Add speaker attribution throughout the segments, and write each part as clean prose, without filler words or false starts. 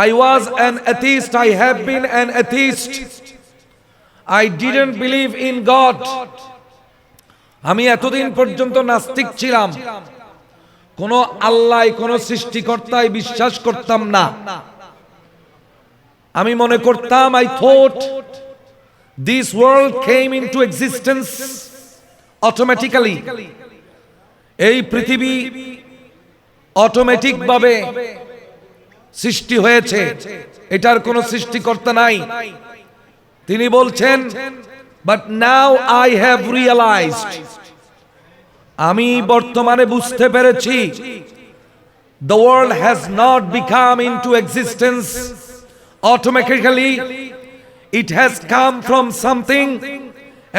Speaker 1: I was an atheist. I have been an atheist. I didn't believe in God. আমি এতদিন পর্যন্ত নাস্তিক ছিলাম, কোন আল্লাহ, কোন সৃষ্টিকর্তায় বিশ্বাস করতাম না। আমি মনে করতাম, I thought this world came into existence automatically. এই পৃথিবী অটোমেটিক ভাবে সৃষ্টি হয়েছে, এটার কোনো সৃষ্টিকর্তা নাই। তিনি বলছেন, but now I have realized, আমি বর্তমানে বুঝতে পেরেছি, the world has not become into existence automatically. It has come from something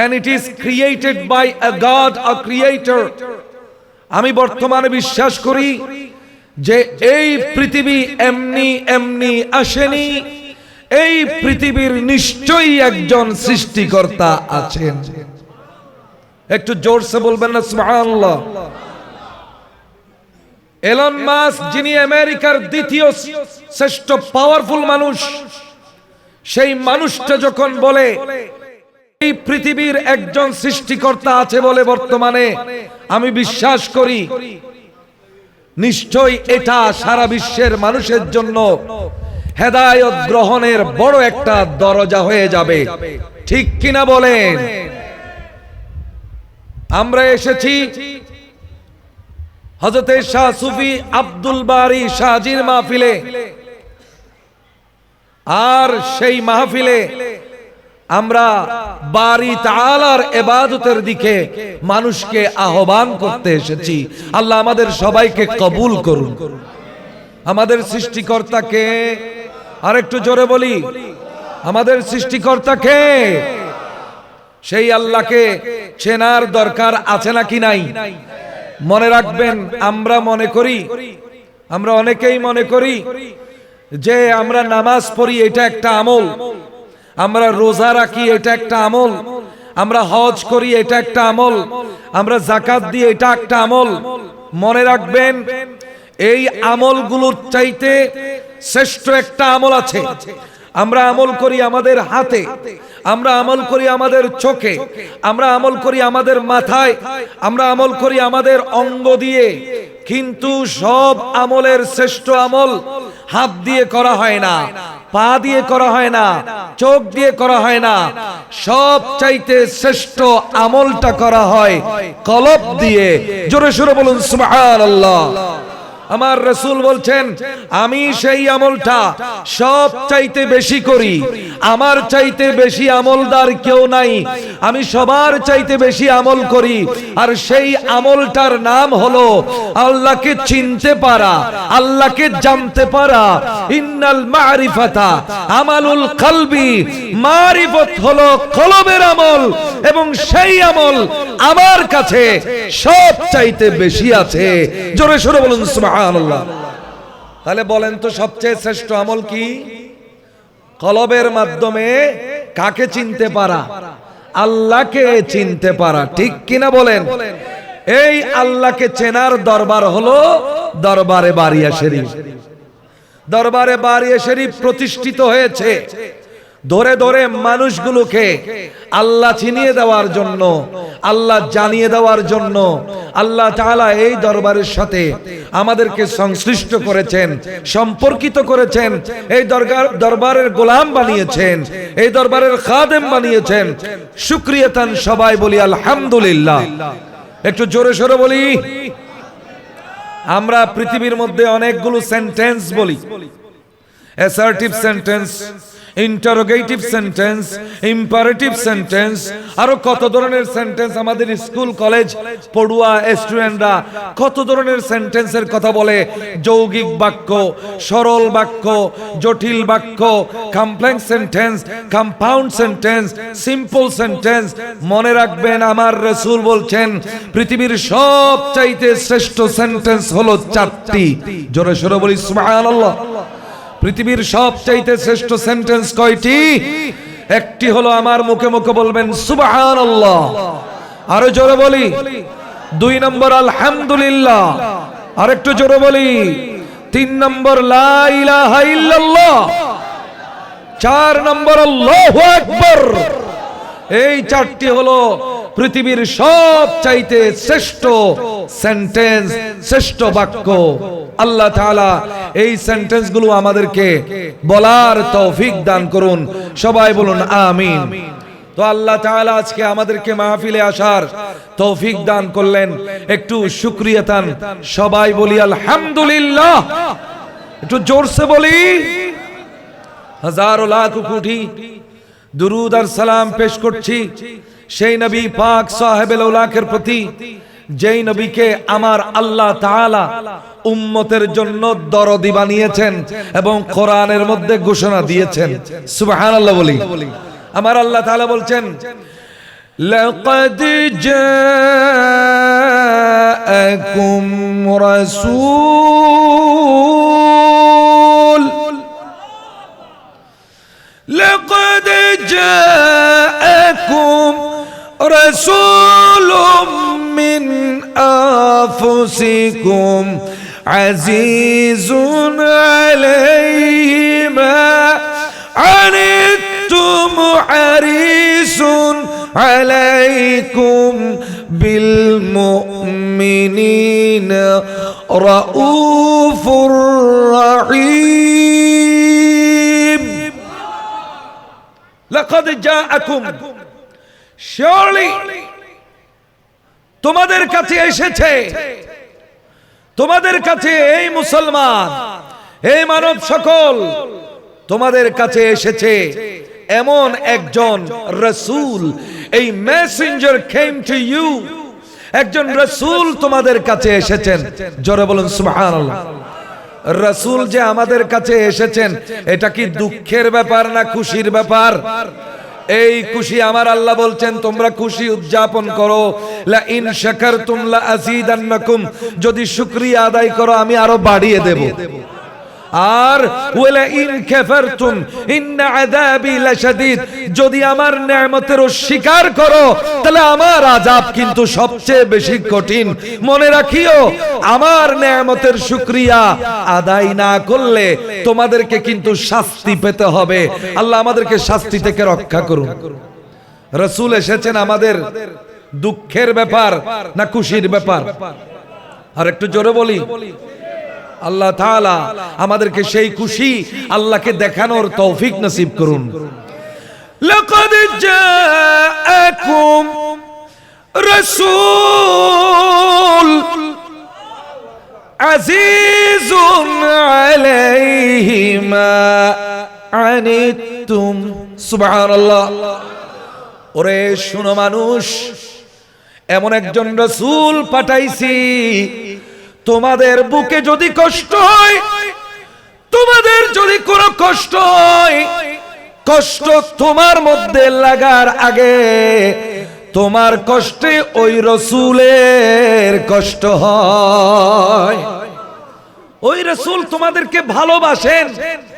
Speaker 1: and it is created by a God, a creator. আমি বর্তমানে বিশ্বাস করি যে এই পৃথিবী এমনি এমনি আসেনি, এই পৃথিবীর নিশ্চয়ই একজন সৃষ্টিকর্তা আছেন। একটু জোরসে বলবেন না সুবহানাল্লাহ। এলন মাস্ক, যিনি আমেরিকার দ্বিতীয় শ্রেষ্ঠ পাওয়ারফুল মানুষ, সেই মানুষটা যখন বলে এই পৃথিবীর একজন সৃষ্টিকর্তা আছে বলে বর্তমানে আমি বিশ্বাস করি, নিশ্চয়ই এটা সারা বিশ্বের মানুষের জন্য হেদায়েত গ্রহণের বড় একটা দরজা হয়ে যাবে। ঠিক কিনা বলেন? আমরা এসেছি হযরত শাহ সুফি আব্দুল বারী শাহজির মাহফিলে, আর সেই মাহফিলে আমরা বারী তাআলার ইবাদতের দিকে মানুষকে আহ্বান করতে এসেছি। আল্লাহ আমাদের সবাইকে কবুল করুন। আমাদের সৃষ্টিকর্তাকে আরেকটু জোরে বলি, আমাদের সৃষ্টিকর্তাকে, সেই আল্লাহকে চেনার দরকার আছে নাকি নাই? মনে রাখবেন, আমরা অনেকেই মনে করি যে আমরা নামাজ পড়ি, এটা একটা আমল, আমরা রোজা রাখি, এটা একটা আমল, আমরা হজ করি, এটা একটা আমল, আমরা যাকাত দিই, এটা একটা আমল। মনে রাখবেন, এই আমলগুলোর চাইতে শ্রেষ্ঠ একটা আমল আছে। আমরা আমল করি আমাদের হাতে, আমরা আমল করি আমাদের চোখে, আমরা আমল করি আমাদের মাথায়, আমরা আমল করি আমাদের অঙ্গ দিয়ে, কিন্তু সব আমলের শ্রেষ্ঠ আমল হাত দিয়ে করা হয় না, পা দিয়ে করা হয় না, চোখ দিয়ে করা হয় না, সব চাইতে শ্রেষ্ঠ আমলটা করা হয় কলব দিয়ে। জোরে সোরে বলুন সুবহানাল্লাহ। আমার রাসূল বলছেন, আমি সেই আমলটা সব চাইতে বেশি করি, আমার চাইতে বেশি আমলদার কেউ নাই, আমি সবার চাইতে বেশি আমল করি, আর সেই আমলটার নাম হলো আল্লাহকে চিনতে পারা, আল্লাহকে জানতে পারা। ইন্নাল মারিফাতা আমালুল কলবি, মারিফত হলো কলবের আমল, এবং সেই আমল আমার কাছে সব চাইতে বেশি আছে। জোরে সোরে বলুন সুবহানাল্লাহ। তাহলে বলেন তো, সবচেয়ে শ্রেষ্ঠ আমল কি? কলবের মাধ্যমে কাকে চিনতে পারা? আল্লাহকে চিনতে পারা। ঠিক কিনা বলেন? এই আল্লাহকে চেনার দরবার হলো দরবারে বারিয়া শরীফ। দরবারে বারিয়া শরীফ প্রতিষ্ঠিত হয়েছে ধরে ধরে মানুষগুলোকে আল্লাহ চিনিয়ে দেওয়ার জন্য, আল্লাহ জানিয়ে দেওয়ার জন্য। আল্লাহ তাআলা এই দরবারের সাথে আমাদেরকে সংশ্লিষ্ট করেছেন, সম্পর্কিত করেছেন, এই দরবারের গোলাম বানিয়েছেন, এই দরবারের খাদেম বানিয়েছেন। শুকরিয়াতান সবাই বলি আলহামদুলিল্লাহ। একটু জোরে সোরে বলি। আমরা পৃথিবীর মধ্যে অনেকগুলো সেন্টেন্স বলি, assertive sentence, interrogative sentence, imperative sentence, আরো কত ধরনের সেন্টেন্স। আমাদের স্কুল কলেজ পড়ুয়া স্টুডেন্টরা কত ধরনের সেন্টেন্সের কথা বলে। যৌগিক বাক্য, সরল বাক্য, জটিল বাক্য, complex sentence, compound sentence, simple sentence. মনে রাখবেন, আমার রাসূল বলছেন পৃথিবীর সবচাইতে শ্রেষ্ঠ সেন্টেন্স হলো চারটি। জোরে সোরে বলি সুবহানাল্লাহ। পৃথিবীর সবচাইতে শ্রেষ্ঠ সেন্টেন্স কয়টি? একটি হলো আমার মুখে মুখে বলবেন সুবহানাল্লাহ, আরো জোরে বলি। দুই নম্বর আলহামদুলিল্লাহ, আরেকটু জোরে বলি। 3 নম্বর লা ইলাহা ইল্লাল্লাহ, 4 নম্বর আল্লাহু আকবার। এই চারটি হলো পৃথিবীর সবচাইতে শ্রেষ্ঠ সেন্টেন্স, শ্রেষ্ঠ বাক্য। আল্লাহ তাআলা এই সেন্টেন্স গুলো আমাদেরকে বলার তৌফিক দান করুন, সবাই বলুন আমিন। তো আল্লাহ তাআলা আজকে আমাদেরকে মাহফিলে আসার তৌফিক দান করলেন, একটু শুকরিয়া তান সবাই বলি আলহামদুলিল্লাহ, একটু জোরসে বলি। হাজারো লাখ কোটি দুরুদ আর সালাম পেশ করছি সেই নবী পাক সাহেবুল আউলাকের প্রতি, যেই নবীকে আমার আল্লাহ তাআলা উম্মতের জন্য দরদি বানিয়েছেন এবং কোরআনের মধ্যে ঘোষণা দিয়েছেন। সুবহানাল্লাহ বলি। আমার আল্লাহ তাআলা বলছেন, লাকাদ জাআকুম রাসূল, লাকাদ জাআকুম রাসূলুম মিন আনফুসিকুম আজিজুন আলাইহি মা আনিতুম হারিসুন আলাইকুম বিল মুমিনিনা রাউফুর রহিম। লাকাদ জাআকুম, surely তোমাদের কাছে এসেছে, তোমাদের কাছে এই মুসলমান, এই মানব সকল তোমাদের কাছে এসেছে এমন একজন রাসূল। এই মেসেঞ্জার কেম টু ইউ, একজন রাসূল তোমাদের কাছে এসেছেন। জোরে বলুন সুবহানাল্লাহ। রাসূল যে আমাদের কাছে এসেছেন, এটা কি দুঃখের ব্যাপার না খুশির ব্যাপার? এই খুশি আমার আল্লাহ বলছেন তোমরা খুশি উদযাপন করো। লা ইন শাকারতুম লা আযীদান্নাকুম, যদি শুকরিয়া আদায় করো আমি আরো বাড়িয়ে দেব। আর ওয়ালা ইন কাফারতুম ইন্না আযাবি লাশাদীদ, যদি আমার নিয়ামতের অস্বীকার করো তাহলে আমার আযাব কিন্তু সবচেয়ে বেশি কঠিন। মনে রাখিও, আমার নিয়ামতের শুকরিয়া আদায় না করলে তোমাদেরকে কিন্তু শাস্তি পেতে হবে। আল্লাহ আমাদেরকে শাস্তি থেকে রক্ষা করুন। রাসূল এসেছেন আমাদের দুঃখের ব্যাপার না খুশির ব্যাপার? আর একটু জোরে বলি। আল্লাহ তাআলা আমাদেরকে সেই খুশি আল্লাহকে দেখানোর তৌফিক নসিব করুন। লাকাদ জাআকুম রাসূল আজিজুন আলাইহি মা আনিতুম। সুবহানাল্লাহ। ওরে শুনো মানুষ, এমন একজন রাসূল পাঠাইছি, তোমাদের বুকে যদি কষ্ট হয়, তোমাদের যদি কোনো কষ্ট হয়, কষ্ট তোমার মধ্যে লাগার আগে তোমার কষ্টে ওই রাসূলের কষ্ট হয়। ওই রাসূল তোমাদেরকে ভালোবাসেন।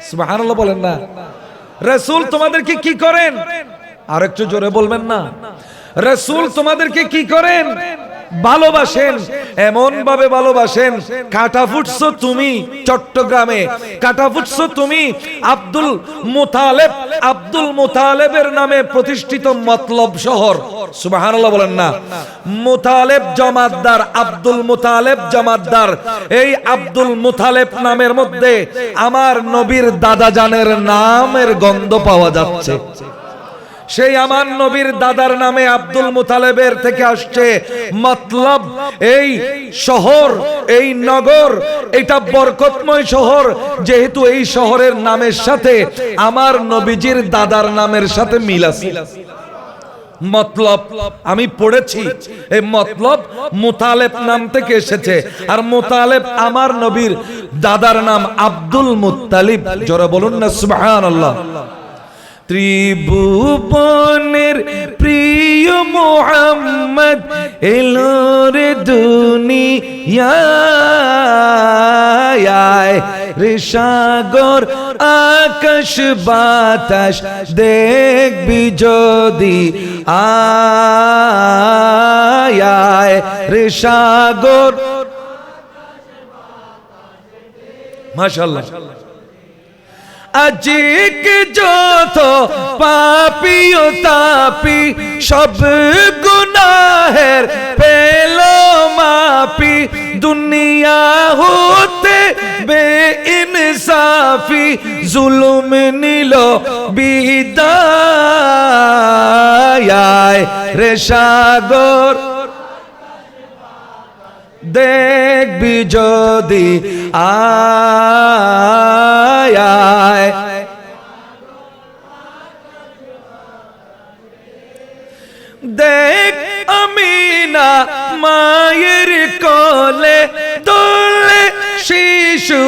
Speaker 1: সুবহানাল্লাহ বলেন না। রাসূল তোমাদেরকে কি করেন? আর একটু জোরে বলবেন না। রাসূল তোমাদেরকে কি করেন? ভালোবাসেন। এমন ভাবে ভালোবাসেন, কাটা ফুটছো তুমি চট্টগ্রামে, কাটা ফুটছো তুমি আব্দুল মুতালেব, আব্দুল মুতালেবের নামে প্রতিষ্ঠিত মতলব শহর। সুবহানাল্লাহ বলেন না। মুতালেব জমাতদার, আব্দুল মুতালেব জমাতদার। এই আব্দুল মুতালেব নামের মধ্যে আমার নবীর দাদা জানের নামের গন্ধ পাওয়া যাচ্ছে। সেই আমার নবীর দাদার নামে আব্দুল মুতালেবের থেকে আসছে মতলব। এই শহর, এই নগর, এটা বরকতময় শহর, যেহেতু এই শহরের নামের সাথে আমার নবীজির দাদার নামের সাথে মিল আছে। মতলব আমি পড়েছি, এই মতলব মুতালেব নাম থেকে এসেছে। আর মুতালেব আমার নবীর দাদার নাম আব্দুল মুত্তালিব। জোরে বলুন না সুবহানাল্লাহ। ত্রিভুবনের প্রিয় মুহাম্মদ এলো রে দুনিয়ায়, রে সাগর আকাশ বাতাস দেখবি যদি আয়, রে সাগর মাশাআল্লাহ। আজিক যত পাপী ও তাপী সব গুনাহের পেল মাপি, দুনিয়া হতে বেইনসাফি জুলুম নিল বিদায় রে সাগর দেখবি যদি আয় আয়, দেখ আমিনা মায়ের কোলে দোলে শিশু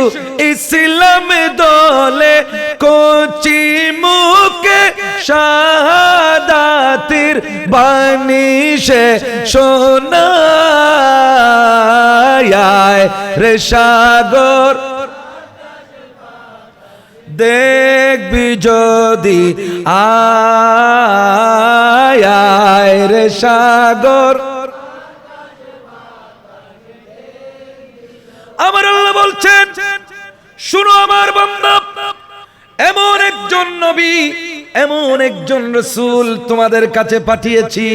Speaker 1: ইসলাম দোলে, কচি মুখে শাহাদাতের বাণী সে শোনায় রে সাগর দেখবি যদি আয় আয় রে সাগর। আমার আল্লাহ বলছেন, শুনো আমার বান্দা, এমন একজন নবী, এমন একজন রাসূল তোমাদের কাছে পাঠিয়েছি,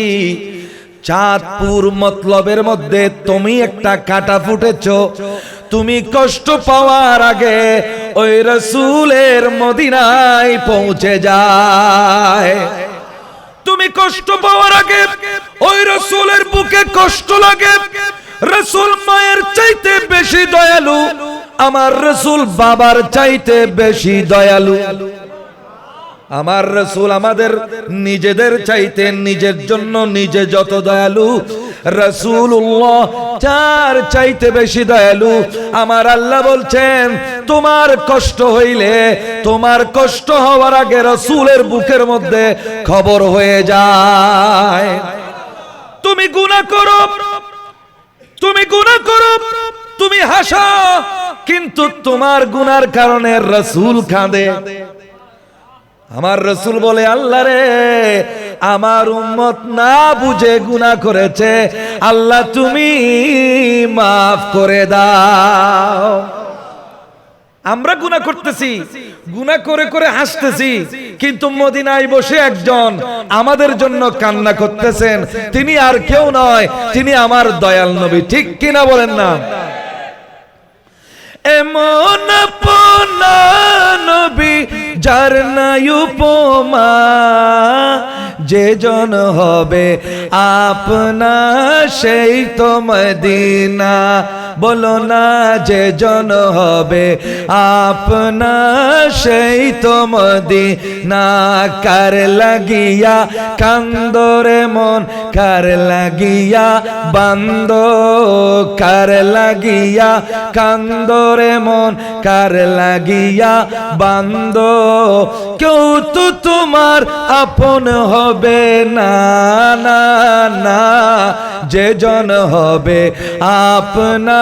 Speaker 1: চাঁদপুর মতলবের মধ্যে তুমি একটা কাঁটা ফুটেছো, তুমি কষ্ট পাওয়ার আগে ওই রাসূলের মদিনায় পৌঁছে যায়। তুমি কষ্ট পাওয়ার আগে ওই রাসূলের বুকে কষ্ট লাগে। রাসূল মায়ের চাইতে বেশি দয়ালু, আমার রাসূল বাবার চাইতে বেশি দয়ালু। আমার রাসূল আমাদের নিজেদের চাইতে নিজের জন্য নিজে যত দয়ালু, রাসূলুল্লাহ তার চাইতে বেশি দয়ালু। আমার আল্লাহ বলছেন, তোমার কষ্ট হইলে, তোমার কষ্ট হওয়ার আগে রাসূলের বুকের মধ্যে খবর হয়ে যায়। তুমি গুনাহ করো, তুমি গুনাহ করো, তুমি হাসো, কিন্তু তোমার গুনার কারণে রাসূল কাঁদে। আমার রাসূল বলে, আল্লাহ রে, আমার উম্মত না বুঝে গুনাহ করেছে, আল্লাহ তুমি মাফ করে দাও। আমরা গুনাহ করতেছি, গুনাহ করে করে হাসতেছি, কিন্তু মদিনায় বসে একজন আমাদের জন্য কান্না করতেছেন, তিনি আর কেউ নয়, তিনি আমার দয়াল নবী। ঠিক কিনা বলেন না? এমন আপনা নবী যার নাই উপমা, যে জন হবে আপনা সেই তো মদিনা। বলো না, যে জন হবে আপনা সেই তো মদিনা। কার লাগিয়া কান্দরে মন, কার লাগিয়া বান্দ, কার লাগিয়া কান্দরে মন, কার লাগিয়া বান্দ। কেউ তো তোমার আপন হবে না, না না, যে জন হবে আপনা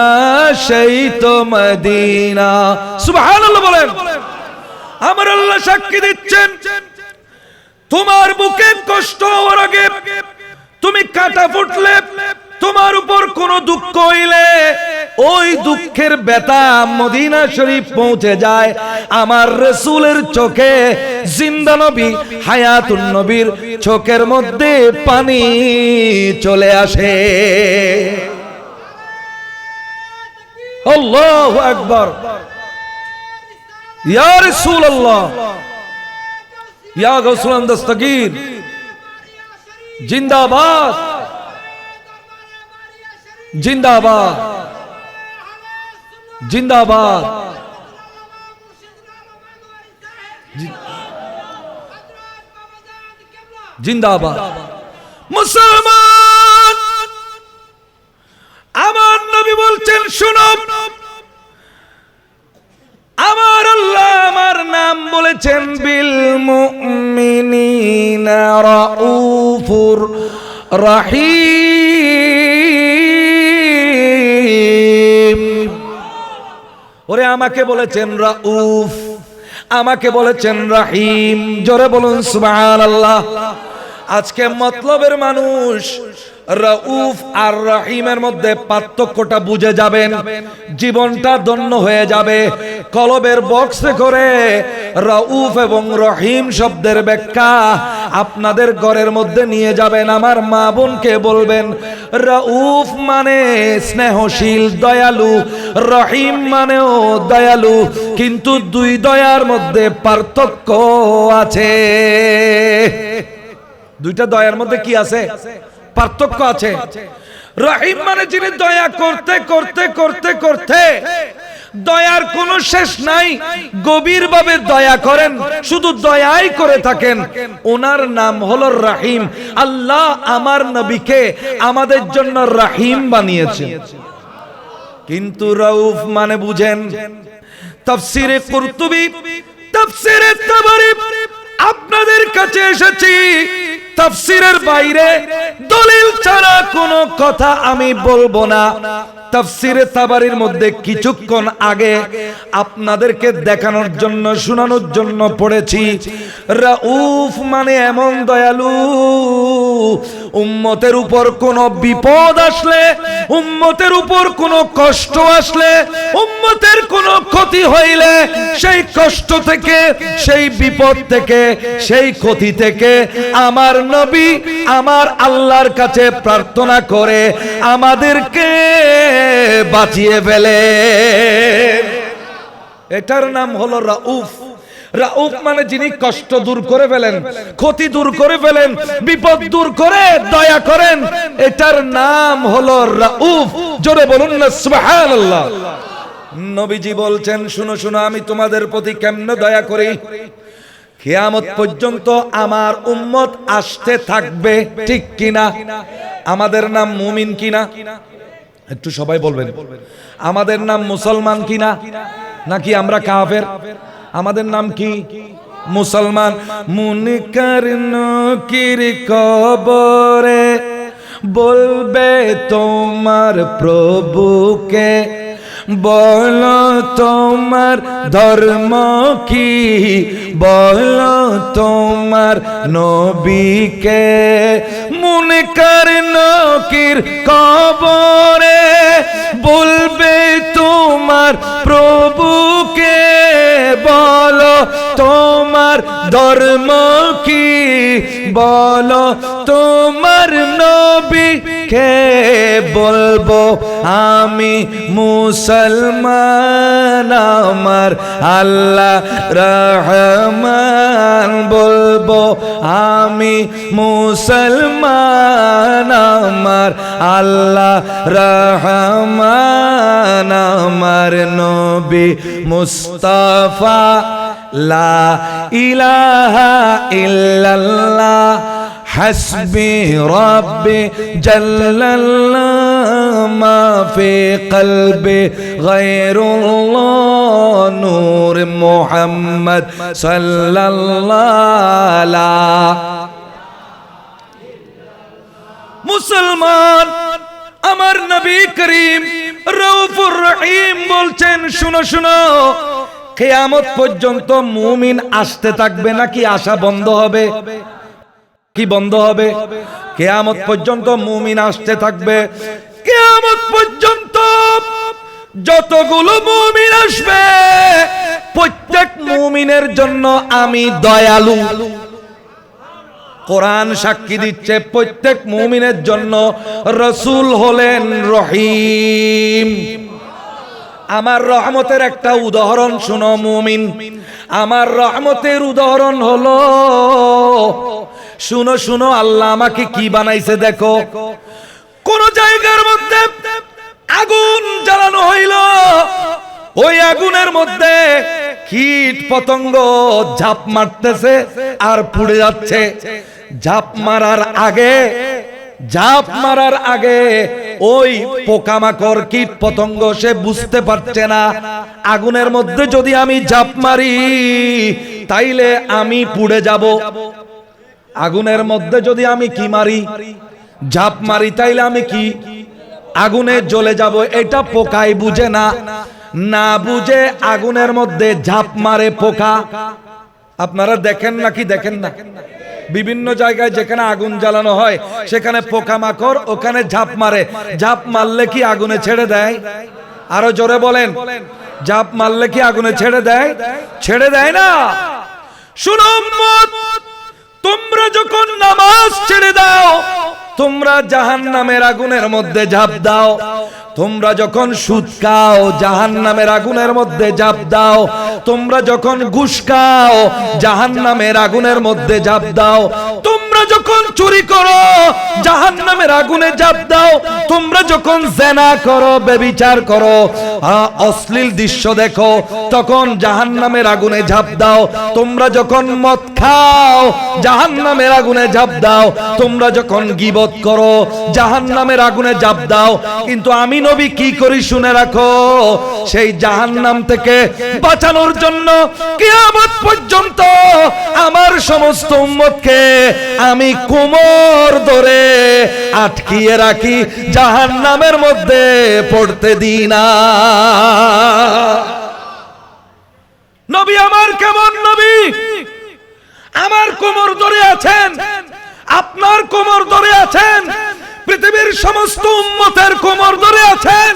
Speaker 1: সেই তো মদিনা। সুবহানাল্লাহ বলেন। আমার আল্লাহ সাক্ষী দিচ্ছেন, তোমার বুকে কষ্ট হওয়ার আগে, তুমি কাঁটা ফুটলে, তোমার উপর কোন দুঃখ হইলে, ওই দুঃখের ব্যথা মদিনা শরীফ পৌঁছে যায়। আমার রাসূলের চোখে, জিন্দা নবী হায়াতুন নবীর চোখের মধ্যে পানি চলে আসে। আল্লাহু আকবার। ইয়া রাসূলুল্লাহ, ইয়া গাউসুল দস্তগীর, জিন্দাবাদ, জিন্দাবাদ, জিন্দাবাদ। জিন্দাবাদ। মুসলমান, আমার নবী বলছেন, শুনো, আমার আল্লাহ আমার নাম বলেছেন, বিল মুমিনিনা রাউফুর রহিম। ওরে আমাকে বলেছেন রাউফ, আমাকে বলেছেন রহিম। জোরে বলুন সুবহানাল্লাহ। আজকে মতলবের মানুষ রাউফ আর রহিমের মধ্যে পার্থক্যটা বুঝে যাবেন, জীবনটা ধন্য হয়ে যাবে। কলবের বক্সে করে রাউফ এবং রহিম শব্দের ব্যাখ্যা আপনাদের ঘরের মধ্যে নিয়ে যাবেন। আমার মা বোনকে বলবেন রাউফ মানে স্নেহশীল দয়ালু, রহিম মানেও দয়ালু, কিন্তু দুই দয়ার মধ্যে পার্থক্য আছে। দুইটা দয়ার মধ্যে কি আছে? পার্থক্য আছে। রহিম মানে যিনি দয়া করতে করতে করতে করতে দয়ার কোনো শেষ নাই, গভীরভাবে দয়া করেন, শুধু দয়াই করে থাকেন, ওনার নাম হলো রহিম। আল্লাহ আমার নবীকে আমাদের জন্য রহিম বানিয়েছে। কিন্তু রাউফ মানে বুঝেন, তাফসীরে কুরতুবী, তাফসীরে তাবারী আপনাদের কাছে এসেছি। তাফসীরের বাইরে দলিল ছাড়া কোনো কথা আমি বলবো না। তাফসীরে তাবারীর মধ্যে কিছুক্ষণ আগে আপনাদেরকে দেখানোর জন্য, শোনানোর জন্য পড়েছি, রাউফ মানে এমন দয়ালু, উম্মতের উপর কোনো বিপদ আসলে, উম্মতের উপর কোনো কষ্ট আসলে, উম্মতের কোনো ক্ষতি হইলে সেই কষ্ট থেকে, সেই বিপদ থেকে, সেই ক্ষতি থেকে আমার নবী আমার আল্লাহর কাছে প্রার্থনা করে আমাদেরকে বাঁচিয়ে ফেলে। এটার নাম হলো রাউফ। রাউফ মানে যিনি কষ্ট দূর করে ফেলেন, ক্ষতি দূর করে ফেলেন, বিপদ দূর করে দয়া করেন, এটার নাম হলো রাউফ। জোরে বলুন না সুবহানাল্লাহ। নবীজি বলছেন, শুনো শুনো আমি তোমাদের প্রতি কেমনে দয়া করি। কিয়ামত পর্যন্ত আমার উম্মত আসতে থাকবে, ঠিক কিনা? আমাদের নাম মুমিন কিনা? একটু সবাই বলবেন। আমাদের নাম মুসলমান কিনা, নাকি আমরা কাফের? আমাদের নাম কি? মুসলমান। মুনকার নকির কবরে বলবে তোমার প্রভুকে, বলো তোমার ধর্ম কি, বলো তোমার নবীকে। মুনকার নকির কবরে বলবে তোমার প্রভুকে, বলো তোমার ধর্ম কি, বলো তোমার নবীকে। বলবো আমি মুসলমান, আমার আল্লাহ রহমান। বলবো আমি মুসলমান, আমার আল্লাহ রহমান, আমার নবী মুস্তাফা। লা ইলাহা ইল্লাল্লাহ হাসবি রব্বি জাল্লাল্লাহ, মা ফি কলবি গায়রুল্লাহ, নূর মুহাম্মদ সাল্লাল্লাহু। মুসলমান আমার নবী করিম রউফুর রহিম বলছেন, শুনো শুনো, কিয়ামত পর্যন্ত মুমিন আসতে থাকবে নাকি আসা বন্ধ হবে? কি বন্ধ হবে? কিয়ামত পর্যন্ত মুমিন আসতে থাকবে। কিয়ামত পর্যন্ত যতগুলো মুমিন আসবে প্রত্যেক মুমিনের জন্য আমি দয়ালু। কোরআন সাক্ষী দিচ্ছে প্রত্যেক মুমিনের জন্য রাসূল হলেন রহিম। আমার রহমতের একটা উদাহরণ শুনো মুমিন, আমার রহমতের উদাহরণ হলো, শুনো শুনো আল্লাহ আমাকে কি বানাইছে দেখো। কোন জায়গার মধ্যে আগুন জ্বালানো হইল, ওই আগুনের মধ্যে কীট পতঙ্গ ঝাঁপ মারতেছে আর পুড়ে যাচ্ছে। ঝাঁপ মারার আগে ওই পোকামাকড় কীট পতঙ্গ সে বুঝতে পারছে না আগুনের মধ্যে যদি আমি ঝাঁপ মারি তাইলে আমি পুড়ে যাব। আগুনের মধ্যে যদি আমি কি মারি, ঝাঁপ মারি, তাইলে আমি কি আগুনে জ্বলে যাব। এটা পোকাই বুঝে না, না বুঝে আগুনের মধ্যে ঝাঁপ মারে পোকা। আপনারা দেখেন নাকি দেখেন না? বিভিন্ন জায়গায় যেখানে আগুন জ্বালানো হয় সেখানে পোকামাকড় ওখানে ঝাঁপ মারে, ঝাঁপ মারলে কি আগুনে ছেড়ে দেয়? আরো জোরে বলেন, ঝাঁপ মারলে কি আগুনে ছেড়ে দেয়? ছেড়ে দেয় না। শুনো উম্মত, তোমরা যখন নামাজ ছেড়ে দাও তোমরা জাহান্নামের আগুনের মধ্যে ঝাঁপ দাও। তোমরা যখন সুদ খাও জাহান্নামের আগুনের মধ্যে ঝাঁপ দাও। তোমরা যখন ঘুষ খাও জাহান্নামের আগুনের মধ্যে ঝাঁপ দাও। তোমরা যখন চুরি করো জাহান্নামের আগুনে ঝাঁপ দাও। তোমরা যখন জেনা করো, ব্যভিচার করো, অশ্লীল দৃশ্য দেখো, তখন জাহান্নামের আগুনে ঝাঁপ দাও। তোমরা যখন মদ খাও জাহান্নামের আগুনে ঝাঁপ দাও। তোমরা যখন গীবত করো জাহান্নামের আগুনে ঝাঁপ দাও। কিন্তু আমি নবী কি করি শুনে রাখো, সেই জাহান্নাম থেকে বাঁচানোর জন্য কিয়ামত পর্যন্ত আমার সমস্ত উম্মতকে আমি কোমর ধরে আটকিয়ে রাখি, জাহান্নামের মধ্যে পড়তে দিই না। নবী আমার কেমন নবী? আমার কোমর ধরে আছেন, আপনার কোমর ধরে আছেন, পৃথিবীর সমস্ত উম্মতের কোমর ধরে আছেন।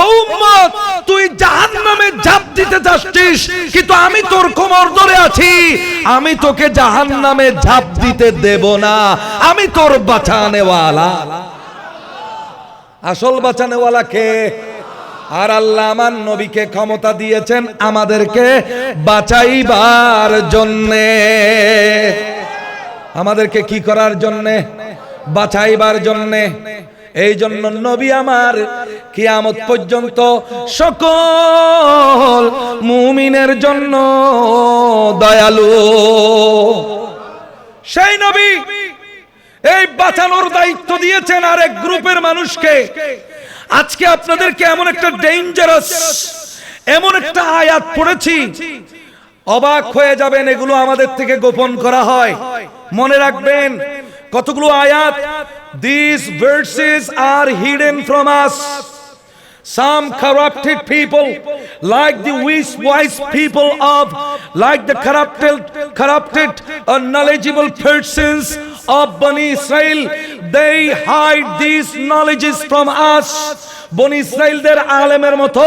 Speaker 1: ও উম্মত, তুই জাহান্নামে ঝাঁপ দিতে যাচ্ছিস, কিন্তু আমি তোর কোমর ধরে আছি। আমি তোকে জাহান্নামে ঝাঁপ দিতে দেব না, আমি তোর বাঁচানেওয়ালা। আসল বাঁচানেওয়ালা কে? আর আল্লাহ আমার নবীকে ক্ষমতা দিয়েছেন আমাদেরকে বাঁচাইবার জন্যে। আমাদেরকে কি করার জন্যে? বাঁচাইবার জন্যে। এই জন্য নবী আমার কিয়ামত পর্যন্ত সকল মুমিনের জন্য দয়ালু। সেই নবী এই বাঁচানোর দায়িত্ব দিয়েছেন আরেক গ্রুপের মানুষকে। আজকে আপনাদেরকে এমন একটা ডেঞ্জারাস, এমন একটা আয়াত পড়েছি, অবাক হয়ে যাবেন। এগুলো আমাদের থেকে গোপন করা হয়, মনে রাখবেন। কতগুলো আয়াত, these verses are hidden from us. Some corrupted people, like the wise people of, like the corrupted knowledgeable persons of Bani Israel, they hide these knowledges from us. বনি ইসরাইলদের আলেমের মতো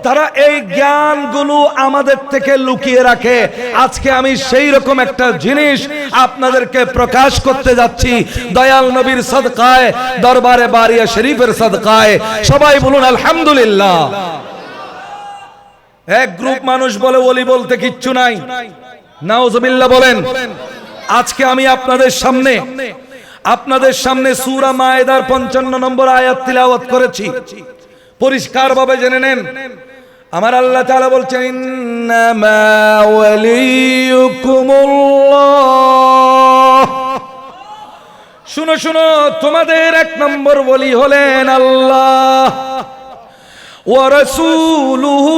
Speaker 1: তারা এই জ্ঞানগুলো আমাদের থেকে লুকিয়ে রাখে। আজকে আমি সেই রকম একটা জিনিস আপনাদেরকে প্রকাশ করতে যাচ্ছি, দয়াল নবীর সদকায়, দরবারে বারিয়া শরীফের সদকায়। সবাই বলুন আলহামদুলিল্লাহ। এক গ্রুপ মানুষ বলে ওলি বলতে কিচ্ছু নাই, নাউজুবিল্লাহ বলেন। আজকে আমি আপনাদের সামনে সূরা মায়েদার 55 নম্বর আয়াত তিলাওয়াত করেছি। পরিষ্কার ভাবে জেনে নেন, আমার আল্লাহ তাআলা বলছেন, ইন্নামা ওয়ালিয়ুকুমুল্লাহ। শুনো শুনো, তোমাদের এক নম্বর ওলি হলেন আল্লাহ, ওয়া রাসূলুহু,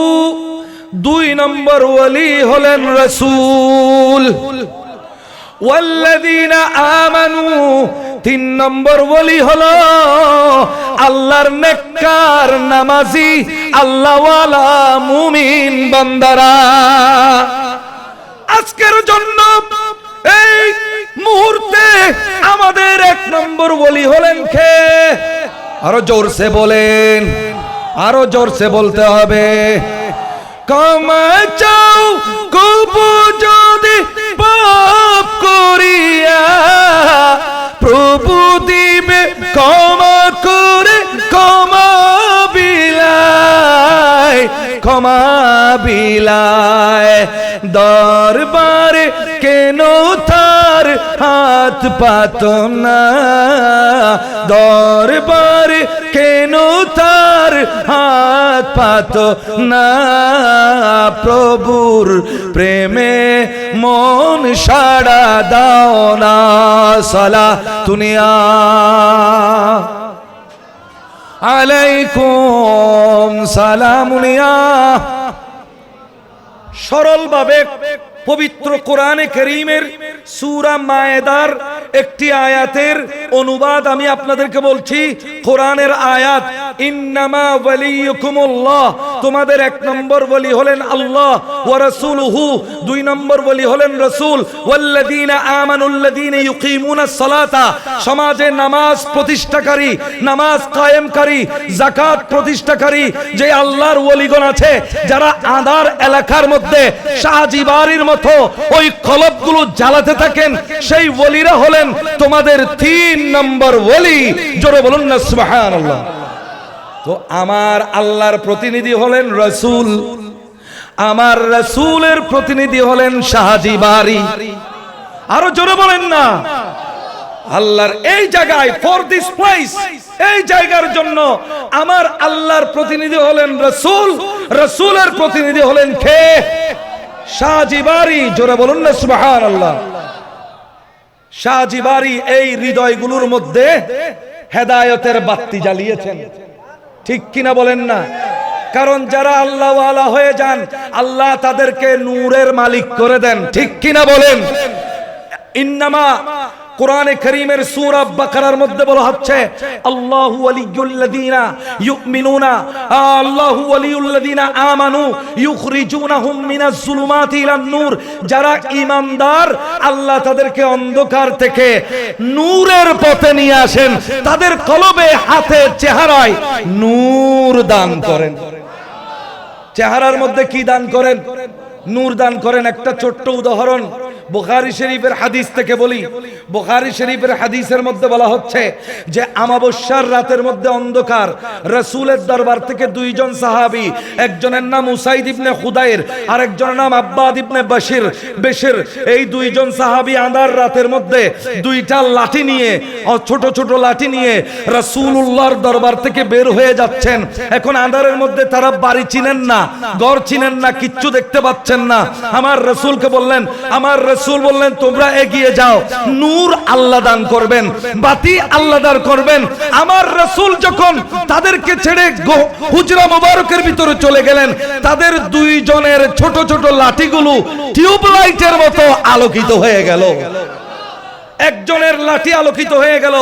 Speaker 1: দুই নম্বর ওলি হলেন রাসূল, ওয়াল্লাযীনা আমানু, তিন নম্বর ওলি হলো আল্লাহর নেককার নামাজি আল্লাহওয়ালা মুমিন বান্দারা। আজকের জন্য এই মুহূর্তে আমাদের এক নম্বর ওলি হলেন কে? আরো জোরসে বলেন, আরো জোরসে বলতে হবে। ক্ষমা চাও কবু যদি পাপ করিয়া, প্রভু দিবে ক্ষমা করে ক্ষমা বিলায়, ক্ষমা বিলায়। দরবারে কেন তার হাত পাত না, দরবারে কেন তার হাত পাত না, প্রভুর প্রেমে মন সাড়া দাও না। সালাতুনিয়া আলাইকুম সালামুনিয়া। সরলভাবে পবিত্র কোরআনে কারীমের সূরা মায়েদার একটি আয়াতের অনুবাদ আমি আপনাদেরকে বলছি। কোরআনের আয়াত ইন্নামা ওয়ালিয়ুকুমুল্লাহ, তোমাদের এক নম্বর ওয়ালি হলেন আল্লাহ, ওয়া রাসূলুহু, দুই নম্বর ওয়ালি হলেন রাসূল, ওয়াল্লাযীনা আমানুল্লাযীনা ইউকিমুনাস সালাতা, সমাজে নামাজ প্রতিষ্ঠাকারী, নামাজ কায়েমকারী, যাকাত প্রতিষ্ঠাকারী যে আল্লাহর ওয়ালিগণ আছে, যারা আদার এলাকার মধ্যে শাহজি বাড়ির মতো ওই কলবগুলো জ্বালাতে থাকেন, সেই ওয়ালিরা হলেন তোমাদের তিন নম্বর ওয়ালি। জোরে বলুন না সুবহানাল্লাহ। তো আমার আল্লাহর প্রতিনিধি হলেন রাসূল, আমার রাসূলের প্রতিনিধি হলেন শাহজি বাড়ি। আরো জোরে বলেন না। আল্লাহর এই জায়গায়, ফর দিস প্লেস, এই জায়গার জন্য আমার আল্লাহর প্রতিনিধি হলেন রাসূল, রাসূলের প্রতিনিধি হলেন কে? শাহজি বাড়ি। জোরে বলুন না সুবহানাল্লাহ। শাহজি বাড়ি এই হৃদয়গুলোর মধ্যে হেদায়েতের বাতি জ্বালিয়েছেন, ঠিক কিনা বলেন না? কারণ যারা আল্লাহ ওয়ালা হয়ে যান, আল্লাহ তাদেরকে নূরের মালিক করে দেন, ঠিক কিনা বলেন? ইন্নামা কোরআনে কারীমের সূরা বাকারার মধ্যে বলা হচ্ছে আল্লাহু ওয়ালিয়ুল্লাযীনা ইউমিনুনা, আল্লাহু ওয়ালিয়ুল্লাযীনা আমানু ইউখরিজুনাহুম মিনাজ যুলুমাতি ইলান নূর, যারা ঈমানদার আল্লাহ তাদেরকে অন্ধকার থেকে নূরের পথে নিয়ে আসেন, তাদের কলবে, হাতে, চেহারায় নূর দান করেন। চেহারার মধ্যে কি দান করেন? নূর দান করেন। একটা ছোট্ট উদাহরণ বুখারী শরীফের হাদিস থেকে বলি। বুখারী শরীফের হাদিসের মধ্যে বলা হচ্ছে যে আমাবস্যার রাতের মধ্যে অন্ধকার, রাসূলের দরবার থেকে দুইজন সাহাবী, একজনের নাম উসাইদ ইবনে খুদাইর আর একজনের নাম আব্বাদ ইবনে বেশির, এই দুইজন সাহাবী আঁধার রাতের মধ্যে দুইটা লাঠি নিয়ে, ছোট ছোট লাঠি নিয়ে রাসূলুল্লাহর দরবার থেকে বের হয়ে যাচ্ছেন। এখন আঁধারের মধ্যে তারা বাড়ি চিনেন না, ঘর চিনেন না, কিচ্ছু দেখতে পাচ্ছেন না। আমার রাসূলকে বললেন, আমার রাসূল বললেন তোমরা এগিয়ে যাও, নূর আল্লাহ দান করবেন, বাতি আল্লাহ দান করবেন। আমার রাসূল যখন তাদেরকে ছেড়ে হুজরা মোবারকের ভিতরে চলে গেলেন, তাদের দুইজনের ছোট ছোট লাঠিগুলো টিউবলাইটের মতো আলোকিত হয়ে গেল। একজনের লাঠি আলোকিত হয়ে গেল,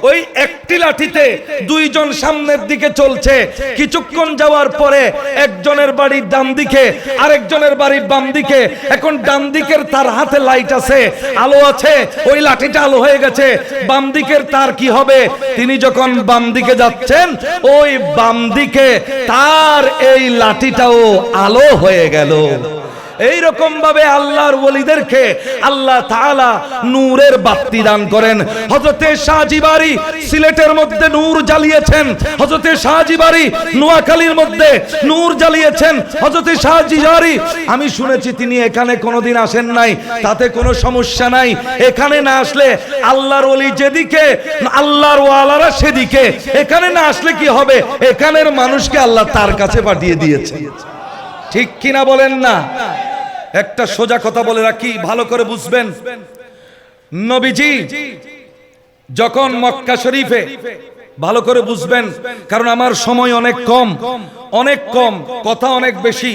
Speaker 1: ওই একটি লাঠিতে দুইজন সামনের দিকে চলছে। কিছুক্ষণ যাওয়ার পরে একজনের বাড়ি ডান দিকে, আরেকজনের বাড়ি বাম দিকে। এখন ডান দিকের তার হাতে লাইট আছে, আলো আছে, ওই লাঠিটা আলো হয়ে গেছে। বাম দিকের তার কি হবে? তিনি যখন বাম দিকে যাচ্ছেন, ওই বাম দিকে তার এই লাঠিটাও আলো হয়ে গেল। এইরকম ভাবে আল্লাহর ওলিদেরকে আল্লাহ তাআলা নূরের বাতি দান করেন। হযরতে শাহজি বাড়ি সিলেটের মধ্যে নূর জ্বালিয়েছেন, হযরতে শাহজি বাড়ি নোয়াখালীর মধ্যে নূর জ্বালিয়েছেন। হযরতে শাহজি বাড়ি, আমি শুনেছি তিনি এখানে কোনোদিন আসেন নাই, তাতে কোনো সমস্যা নাই। এখানে না আসলে আল্লাহর ওলি যেদিকে, আল্লাহর ওয়ালারা সেদিকে। এখানে না আসলে কি হবে? এখানের মানুষকে আল্লাহ তার কাছে পাঠিয়ে দিয়েছে, ঠিক কিনা বলেন না? একটা সোজা কথা বলে রাখি, ভালো করে বুঝবেন। নবীজি যখন মক্কা শরীফে, ভালো করে বুঝবেন কারণ আমার সময় অনেক কম, কথা অনেক বেশি।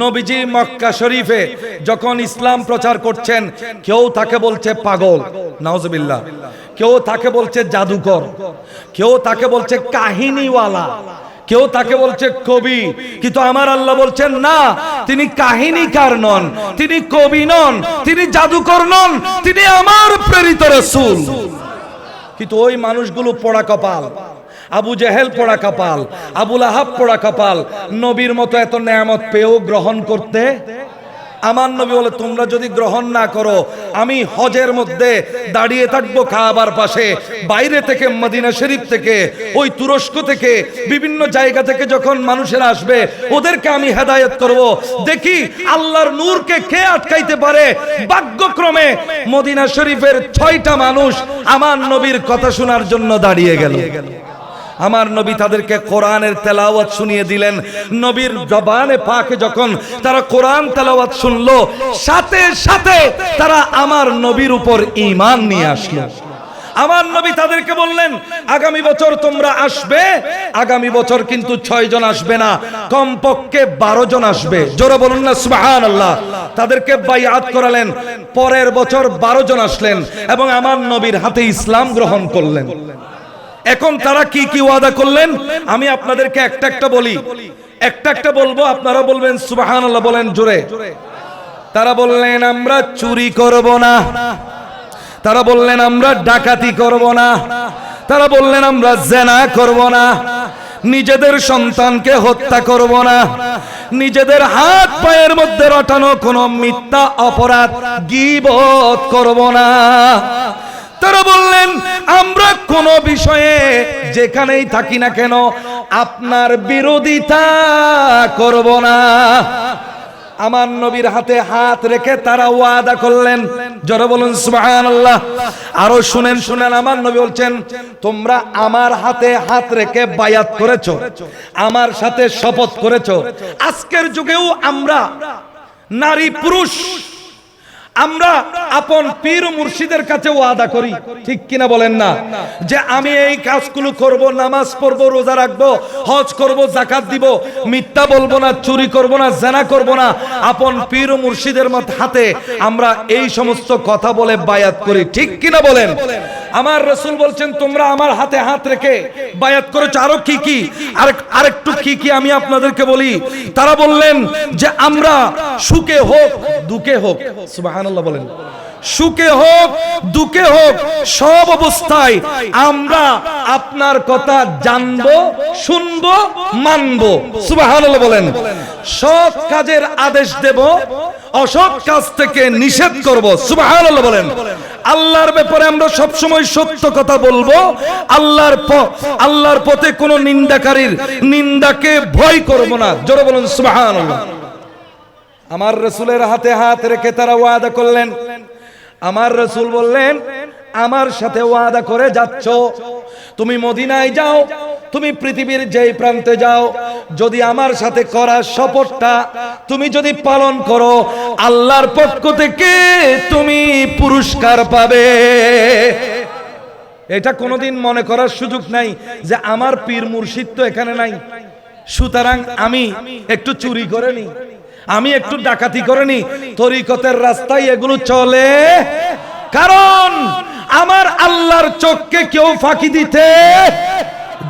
Speaker 1: নবীজি মক্কা শরীফে যখন ইসলাম প্রচার করছেন, কেউ তাকে বলছে পাগল, নাউজুবিল্লাহ, কেউ তাকে বলছে জাদুকর, কেউ তাকে বলছে কাহিনীওয়ালা, কেউ তাকে বলছে কবি। কিন্তু আমার আল্লাহ বলছেন না, তিনি কাহিনীকার নন, তিনি কবি নন, তিনি জাদুকর নন, তিনি আমার প্রেরিত রাসূল। কিন্তু ওই মানুষগুলো পোড়া কপাল, আবু জেহেল পোড়া কপাল, আবু লাহাব পোড়া কপাল, নবীর মতো এত নেয়ামত পেয়েও গ্রহণ করতে। আমার নবী বলে তোমরা যদি গ্রহণ না করো, আমি হজের মধ্যে দাঁড়িয়ে থাকবো কাবার পাশে, বাইরে থেকে মদিনা শরীফ থেকে, ওই তুরস্ক থেকে, বিভিন্ন জায়গা থেকে যখন মানুষেরা আসবে, ওদেরকে আমি হেদায়েত করব। দেখি আল্লাহর নূরকে কে আটকাইতে পারে। ভাগ্যক্রমে মদিনা শরীফের 6টা মানুষ আমার নবীর কথা শোনার জন্য দাঁড়িয়ে গেল। আমার নবী তাদেরকে কোরআনের তেলাওয়াত শুনিয়ে দিলেন। নবীর জবানে পাকে যখন তারা কোরআন তেলাওয়াত শুনলো, সাথে সাথে তারা আমার নবীর উপর ঈমান নিয়ে আসলো। আমার নবী তাদেরকে বললেন, আগামী বছর তোমরা আসবে, আগামী বছর কিন্তু 6 জন আসবে না, কমপক্ষে 12 জন আসবে। জোরে বলুন না সুবহানাল্লাহ। তাদেরকে বাইআত করালেন, পরের বছর 12 জন আসলেন এবং আমার নবীর হাতে ইসলাম গ্রহণ করলেন। এখন তারা কি কি ওয়াদা করলেন আমি আপনাদেরকে একটা একটা বলি, একটা একটা বলবো, আপনারা বলবেন সুবহানাল্লাহ, বলেন জোরে। তারা বললেন আমরা চুরি করব না, তারা বললেন আমরা ডাকাতি করব না, তারা বললেন আমরা জিনা করব না, নিজেদের সন্তানকে হত্যা করব না, নিজেদের হাত পায়ের মধ্যে রটানো কোনো মিথ্যা অপরাধ গীবত করব না। তারা বললেন আমরা কোন বিষয়ে যেখানেই থাকি না কেন আপনার বিরোধিতা করব না। আমার নবীর হাতে হাত রেখে তারা ওয়াদা করলেন, জোরে বলুন সুবহানাল্লাহ। আরো শুনেন শুনেন, আমার নবী বলছেন তোমরা আমার হাতে হাত রেখে বায়াত করেছো, আমার সাথে শপথ করেছো। আজকের যুগেও আমরা নারী পুরুষ আমরা আপন পীর মুর্শিদের কাছে ওয়াদা করি, ঠিক কিনা বলেন না, যে আমি এই কাজগুলো করব, নামাজ পড়ব, রোজা রাখবো, হজ করব, যাকাত দিব, মিথ্যা বলবো না, চুরি করব না, জিনা করব না। আপন পীর মুর্শিদের হাতে আমরা এই সমস্ত কথা বলে বায়াত করি, ঠিক কিনা বলেন। আমার রাসূল বলছেন তোমরা আমার হাতে হাত রেখে বায়াত করেছো। আরো কি কি, আরেকটু কি কি আমি আপনাদেরকে বলি। তারা বললেন যে আমরা সুখে হোক দুঃখে হোক, সুবহানাল্লাহ বলেন, সুখে হোক দুঃখে হোক সব অবস্থায় আমরা আপনার কথা জানবো, শুনবো, মানবো, সুবহানাল্লাহ বলেন। সৎ কাজের আদেশ দেব, অসৎ কাজ থেকে নিষেধ করব, সুবহানাল্লাহ বলেন। আল্লাহর ব্যাপারে আমরা সব সময় সত্য কথা বলবো, আল্লাহর পথে কোনো নিন্দাকারীর নিন্দাকে ভয় করব না, জোরে বলুন সুবহানাল্লাহ। আমার রাসূলের হাতে হাত রেখে তারা ওয়াদা করলেন। আমার রাসূল বললেন আমার সাথে ওয়াদা করে যাচ্ছ, তুমি মদিনায় যাও, তুমি পৃথিবীর যেই প্রান্তে যাও, যদি আমার সাথে করা শপথটা তুমি যদি পালন করো, আল্লাহর পক্ষ থেকে তুমি পুরস্কার পাবে। এটা কোনোদিন মনে করার সুযোগ নাই যে আমার পীর মুর্শিদ তো এখানে নাই, সুতরাং আমি একটু চুরি করে নি, আমি একটু ডাকাতি করে নি। তরিকতের রাস্তায় এগুলো চলে, কারণ আমার আল্লাহর চোখকে কেউ ফাঁকি দিতে,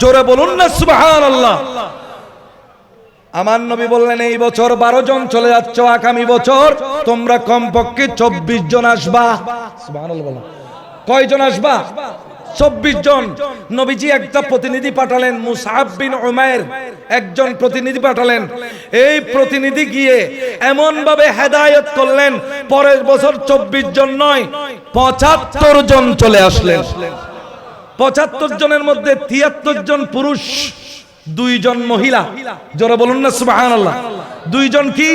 Speaker 1: জোরে বলুন না সুবহানাল্লাহ। আমার নবী বললেন এই বছর 12 জন চলে যাচ্ছ, আগামী বছর তোমরা কমপক্ষে 24 জন আসবা, সুবহানাল্লাহ বলো। কয়জন আসবা? 24 জন। নবীজি একটা প্রতিনিধি পাঠালেন, মুসআব বিন উমাইর একজন প্রতিনিধি পাঠালেন। এই প্রতিনিধি গিয়ে এমন ভাবে হেদায়েত করলেন, পরের বছর 24 জন নয় 75 জন চলে আসলেন। 75 জনের মধ্যে 73 জন পুরুষ, 2 জন মহিলা, জোরে বলুন না সুবহানাল্লাহ। 2 জন কি?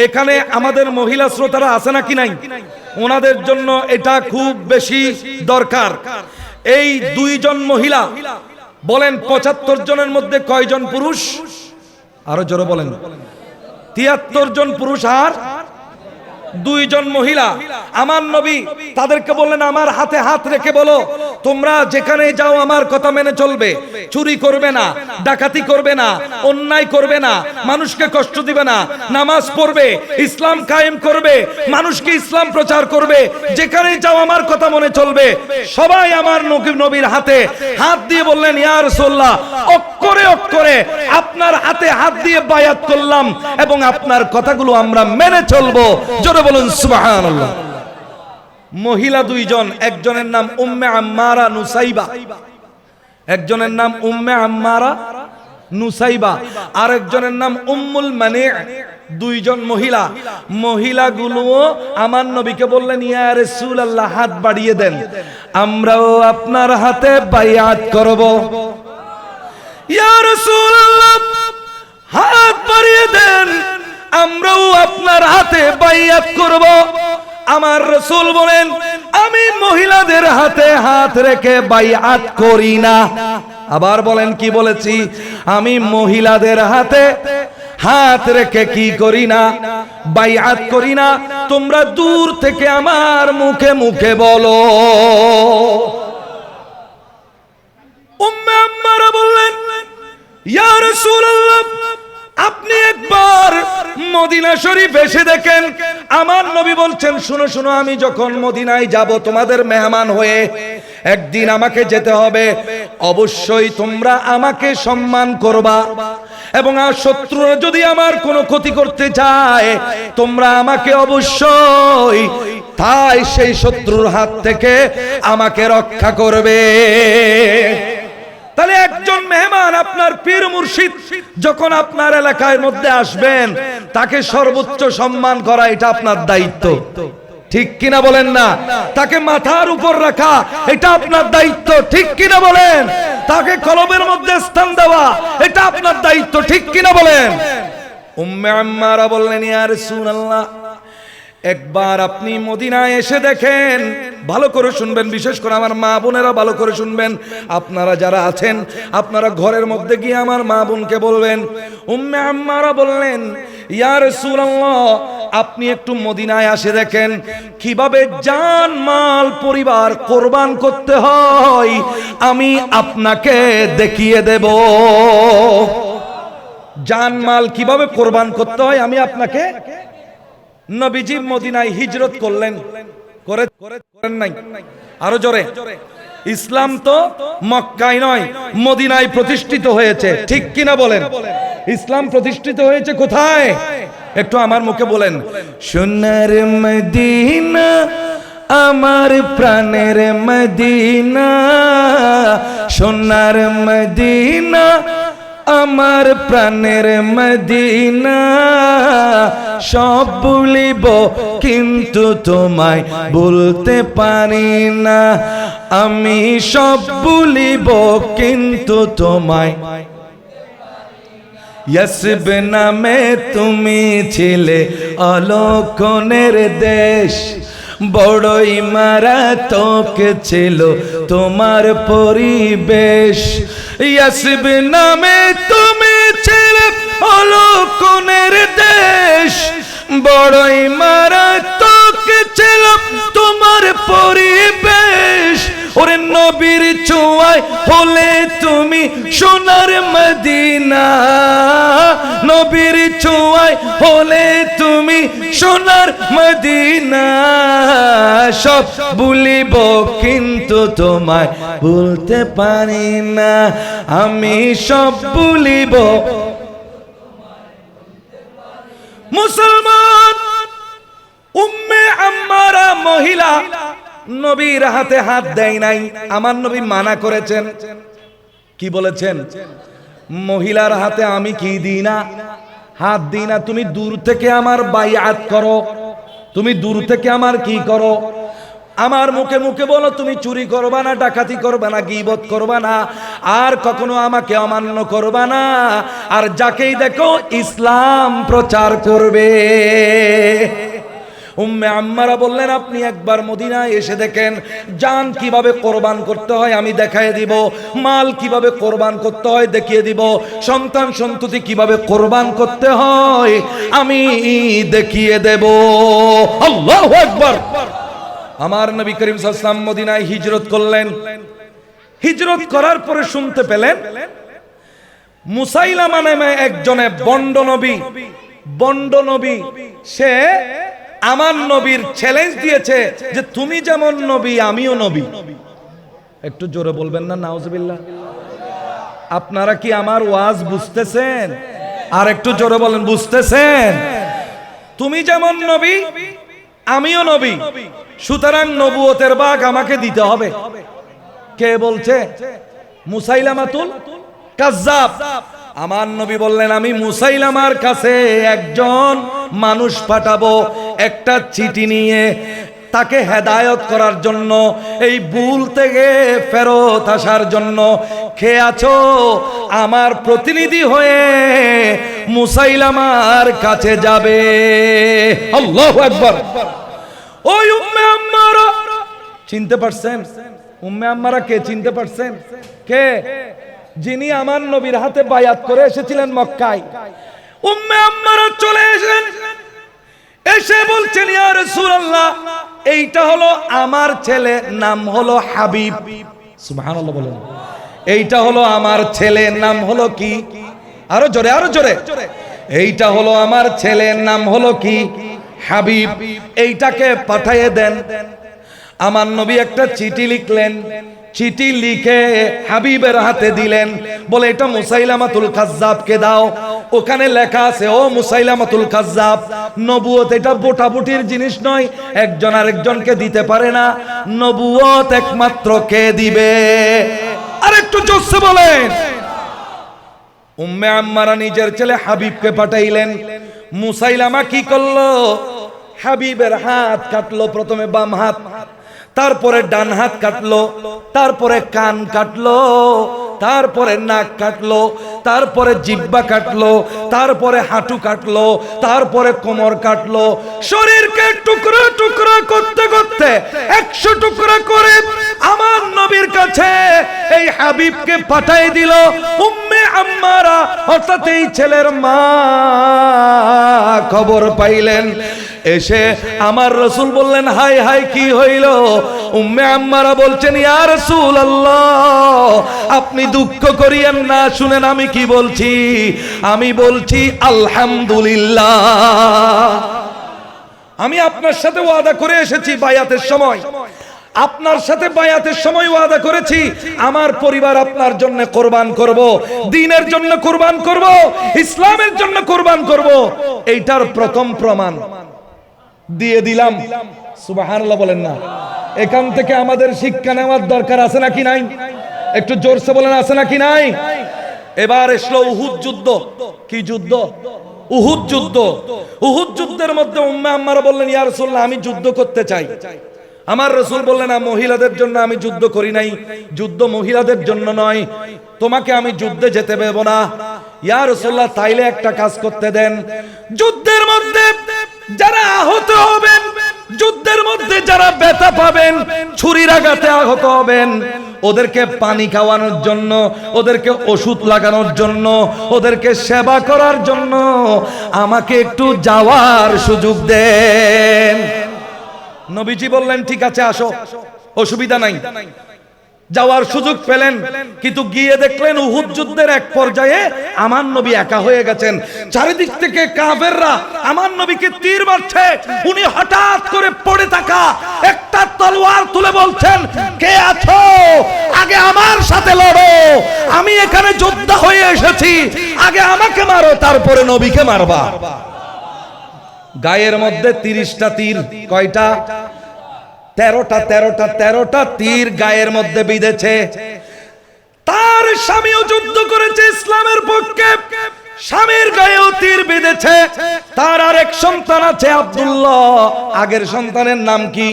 Speaker 1: এখানে আমাদের মহিলা শ্রোতারা আছে নাকি নাই? ওনাদের জন্য এটা খুব বেশি দরকার। এই 2 জন মহিলা বলেন 75 জনের মধ্যে কয়জন পুরুষ? আরো জোরে বলেন। 73 জন পুরুষ আর 2 জন মহিলা। আমার নবী তাদেরকে বললেন আমার হাতে হাত রেখে বলো তোমরা যেখানে যাও আমার কথা মেনে চলবে, চুরি করবে না, ডাকাতি করবে না, অন্যায় করবে না, মানুষকে কষ্ট দিবে না, নামাজ পড়বে, ইসলাম কায়েম করবে, মানুষকে ইসলাম প্রচার করবে, যেখানে যাও আমার কথা মনে চলবে। সবাই আমার নবীর হাতে হাত দিয়ে বললেন ইয়া রাসূলুল্লাহ অক্ষরে অক্ষরে আপনার হাতে হাত দিয়ে বায়াত করলাম এবং আপনার কথাগুলো আমরা মেনে চলবো, জোরে বলুন সুবহানাল্লাহ। মহিলা 2 জন, একজনের নাম উম্মে আম্মারা নুসাইবা, একজনের নাম উম্মে আম্মারা নুসাইবা, আর একজনের নাম উম্মুল মানি'। 2 জন মহিলা। মহিলাগুলো আমার নবীকে বললেন ইয়া রাসূলুল্লাহ হাত বাড়িয়ে দেন, আমরাও আপনার হাতে বাইআত করব। ইয়া রাসূলুল্লাহ হাত বাড়িয়ে দেন, আমরাও আপনার হাতে বাইআত করব। আমার রাসূল বলেন আমি মহিলাদের হাতে হাত রেখে বাইআত করি না। আবার বলেন কি বলেছি? আমি মহিলাদের হাতে হাত রেখে কি করি না? বাইআত করি না। তোমরা দূর থেকে আমার মুখে মুখে বলো। উম্মে আম্মারা বললেন ইয়া রাসূলুল্লাহ আপনি একবার মদিনা শরীফ এসে দেখেন, আমার নবী বলছেন, শুনো শুনো, আমি যখন মদিনায় যাব তোমাদের মেহমান হয়ে, একদিন আমাকে যেতে হবে, অবশ্যই তোমরা আমাকে সম্মান করবা, এবং আর শত্রুরা যদি আমার কোনো ক্ষতি করতে চায় তোমরা আমাকে অবশ্যই তাই সেই শত্রুর হাত থেকে আমাকে রক্ষা করবে। তাহলে একজন মেহমান, আপনার পীর মুর্শিদ যখন আপনার এলাকার মধ্যে আসবেন, তাকে সর্বোচ্চ সম্মান করা এটা আপনার দায়িত্ব, ঠিক কিনা বলেন না? তাকে মাথার উপর রাখা এটা আপনার দায়িত্ব, ঠিক কিনা বলেন? তাকে কলবের মধ্যে স্থান দেওয়া এটা আপনার দায়িত্ব, ঠিক কিনা বলেন? উম্মে আম্মারা বললেন, ইয়া রাসূলুল্লাহ, একবার আপনি মদিনায় এসে দেখেন, ভালো করে শুনবেন, বিশেষ করে আমার মা বোনেরা ভালো করে শুনবেন, আপনারা যারা আছেন আপনারা ঘরের মধ্যে গিয়ে আমার মা বোনকে বলবেন। উম্মে আম্মারা বললেন, ইয়া রাসূলুল্লাহ, আপনি একটু মদিনায় এসে দেখেন কিভাবে জান মাল পরিবার কোরবান করতে হয়, আমি আপনাকে দেখিয়ে দেব। জান মাল কিভাবে কোরবান করতে হয় আমি আপনাকে। নবীজি মদিনায় হিজরত করলেন, করেন নাই? আরো জোরে। ইসলাম তো মক্কায় নয় মদিনায় প্রতিষ্ঠিত হয়েছে, ঠিক কিনা বলেন? ইসলাম প্রতিষ্ঠিত হয়েছে কোথায়? একটু আমার মুখে বলেন, সোনার মদিনা, আমার প্রাণের মদিনা, সোনার মদিনা, আমার প্রাণের মদিনা, সব ভুলিব কিন্তু তোমায় বলতে পারি না, আমি সব ভুলিব কিন্তু তোমায়। ইয়াসব নামে তুমি ছিলে অলক্ষণের দেশ, বড়ই মারাত্মক ছিল তোমার পরিবেশ। ইয়াসব নামে তুমি ছিলে অলক্ষণের দেশ, বড়ই মারাত্মক ছিল তোমার পরিবেশ। ওরে নবীর ছোঁয়ায় হলে তুমি সোনার মদিনা, নবীর ছোঁয়ায় হলে তুমি সোনার মদিনা, সব ভুলিব কিন্তু তোমায় বলতে পারি না, আমি সব ভুলিব। মুসলমান উম্মে আম্মারা মহিলা নবীর হাতে হাত দেয় নাই, আমার নবী মানা করেছেন। কি বলেছেন? মহিলার হাতে আমি কি দিই না, হাত দিই না, তুমি দূর থেকে আমার বাইআত করো, তুমি দূর থেকে আমার কি করো, আমার মুখে মুখে বলো তুমি চুরি করবা না, ডাকাতি করবা না, গীবত করবা না, আর কখনো আমাকে অমান্য করবা না, আর যাকেই দেখো ইসলাম প্রচার করবে। উম্মে আম্মারা বললেন, আপনি একবার মদিনায় এসে দেখেন জান কিভাবে কোরবান করতে হয় আমি দেখায় দিব, মাল কিভাবে কোরবান করতে হয় দেখিয়ে দিব, সন্তান সন্ততি কিভাবে কোরবান করতে হয় আমি দেখিয়ে দেব। আল্লাহু আকবার। আমার নবী করিম সাল্লাল্লাহু আলাইহি ওয়াসাল্লাম মদিনায় হিজরত করলেন। হিজরত করার পরে শুনতে পেলেন মুসাইলামা নামে একজনে বন্ড নবী, সে আমার নবীর চ্যালেঞ্জ দিয়েছে যে তুমি যেমন নবী আমিও নবী। একটু জোরে বলবেন না নাউজুবিল্লাহ। আপনারা কি আমার ওয়াজ বুঝতেছেন? আর একটু জোরে বলেন, বুঝতেছেন? তুমি যেমন নবী আমিও নবী, সুতরাং নবুয়তের ভাগ আমাকে দিতে হবে। কে বলছে? মুসাইলামাতুল কাজ্জাব। আমার নবী বললেন, আমি মুসাইলামার কাছে একজন মানুষ পাঠাবো একটা চিঠি নিয়ে, তাকে হেদায়েত করার জন্য, এই ভুল থেকে ফেরত আসার জন্য। খেয়ে আছো আমার প্রতিনিধি হয়ে মুসাইলামার কাছে যাবে। আল্লাহু আকবার। ওই উম্মে আম্মারা চিনতে পারছেন? উম্মে আম্মারা কে চিনতে পারছেন? কে? যিনি আমার নবীর হাতে বায়াত করে এসেছিলেন মক্কায়। উম্মে আম্মারা চলে এসেছেন, এসে বলছেন, ইয়া রাসূলুল্লাহ, এইটা হলো আমার ছেলে, নাম হলো হাবিব। সুবহানাল্লাহ বলেন। এইটা হলো আমার ছেলে, নাম হলো কি? আরো জোরে, আরো জোরে। এইটা হলো আমার ছেলের নাম হলো কি হাবিব, এইটাকে পাঠিয়ে দেন। আমার নবী একটা চিঠি লিখলেন, চিঠি লিখে হাবিবের হাতে দিলেন, বলে এটা মুসাইলামাতুল কাজ্জাবকে দাও। ওখানে লেখা আছে, ও মুসাইলামাতুল কাজ্জাব, নবুয়ত এটা বোটাবুটির জিনিস নয়, একজন আরেকজনকে দিতে পারে না, নবুয়ত একমাত্র কে দিবে? আর একটু জোরসে বলেন। উম্মে আম্মারা নিজের ছেলে হাবিবকে পাঠাইলেন। মুসাইলামা কি করলো? হাবিবের হাত কাটলো, প্রথমে বাম হাত, তারপরে ডান হাত কাটলো, তারপরে কান কাটলো, তারপরে নাক কাটলো, তারপরে জিহ্বা কাটলো, তারপরে হাঁটু কাটলো, তারপরে কোমর কাটলো। শরীরকে টুকরা টুকরা করতে করতে 100 টুকরা করে আমার নবীর কাছে এই হাবিবকে পাঠাই দিল। উম্মে আম্মারা অর্থাৎ এই ছেলের মা খবর পাইলেন, এসে আমার রাসূল বললেন, হাই হাই কি হইল? উম্মে আম্মারা বলছেন, ইয়া রাসূলুল্লাহ আপনি দুঃখ করিয়েন না, শুনেন আমি কি বলছি। আমি বলছি আলহামদুলিল্লাহ। আমি আপনার সাথে ওয়াদা করে এসেছি বায়াতের সময়, আপনার সাথে বায়াতের সময় ওয়াদা করেছি আমার পরিবার আপনার জন্য কোরবান করব, দ্বীনের জন্য কোরবান করব, ইসলামের জন্য কোরবান করব। এইটার প্রথম প্রমাণ দিয়ে দিলাম। সুবহানাল্লাহ বলেন না? এখান থেকে আমাদের শিক্ষা নেওয়ার দরকার আছে নাকি নাই? একটু জোরসে বলেন, আছে নাকি নাই? এবার এসলো উহুদ যুদ্ধ। কি যুদ্ধ? উহুদ যুদ্ধ। উহুদ যুদ্ধের মধ্যে উম্মে আম্মারা বললেন, ইয়া রাসূলুল্লাহ আমি যুদ্ধ করতে চাই। আমার রাসূল বললেন, মহিলাদের জন্য আমি যুদ্ধ করি নাই, যুদ্ধ মহিলাদের জন্য নয়, তোমাকে আমি যুদ্ধে যেতে দেব না। ইয়া রাসূলুল্লাহ তাইলে একটা কাজ করতে দেন, যুদ্ধের মধ্যে যারা আহত হবেন, যুদ্ধের মধ্যে যারা ব্যথা পাবেন, ছুরির আঘাতে আহত হবেন, ওদেরকে পানি খাওয়ানোর জন্য, ওদেরকে ওষুধ লাগানোর জন্য, ওদেরকে সেবা করার জন্য আমাকে একটু যাওয়ার সুযোগ দেন। নবীজি বললেন, ঠিক আছে আসো, অসুবিধা নাই। যাওয়ার সুযোগ পেলেন, কিন্তু গিয়ে দেখলেন উহুদ যুদ্ধের এক পর্যায়ে আমার নবী একা হয়ে গেছেন। চারিদিক থেকে কাফেররা আমার নবীকে তীর মারছে, উনি হঠাৎ করে পড়ে থাকা একটা তলোয়ার তুলে বলছেন, কে আছো? আগে আমার সাথে লড়ো, আমি এখানে যোদ্ধা হয়ে এসেছি, আগে আমাকে মারো, তারপরে নবীকে মারবা। গায়ের মধ্যে 30টা তীর। কয়টা? 13টা তীর গায়ের মধ্যে বিঁধেছে। তার স্বামীও যুদ্ধ করেছে ইসলামের পক্ষে, স্বামীর গায়েও তীর বিঁধেছে। তার আরেক সন্তান আছে আব্দুল্লাহ। আগের সন্তানের নাম কি?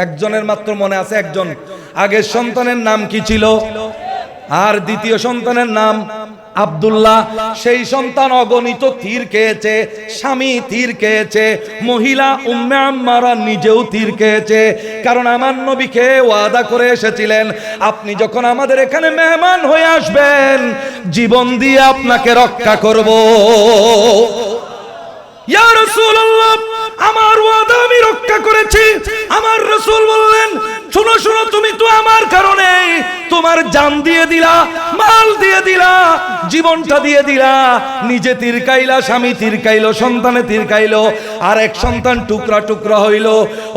Speaker 1: একজনের মাত্র মনে আছে, একজন। আগের সন্তানের নাম কি ছিল? আর দ্বিতীয় সন্তানের নাম আব্দুল্লাহ। সেই সন্তান অগণিত তীর খেয়েছে, স্বামী তীর খেয়েছে, মহিলা উম্মে আম্মারা নিজেও তীর খেয়েছে। কারণ আমার নবীকে ওয়াদা করে এসেছিলেন, আপনি যখন আমাদের এখানে মেহমান হয়ে আসবেন, জীবন দিয়ে আপনাকে রক্ষা করব। ইয়া রাসূলুল্লাহ আমার ওয়াদা আমি রক্ষা করেছি। আমার রাসূল বললেন, শোনো শোনো, তুমি তো আমার কারণে তোমার জান দিয়ে দিলা, মাল দিয়ে দিলা, জীবনটা দিয়ে দিলা, নিজে তীর খাইলা, স্বামী তীর খাইলো, সন্তানে তীর খাইলো, আর এক সন্তান টুকরা টুকরা হইল।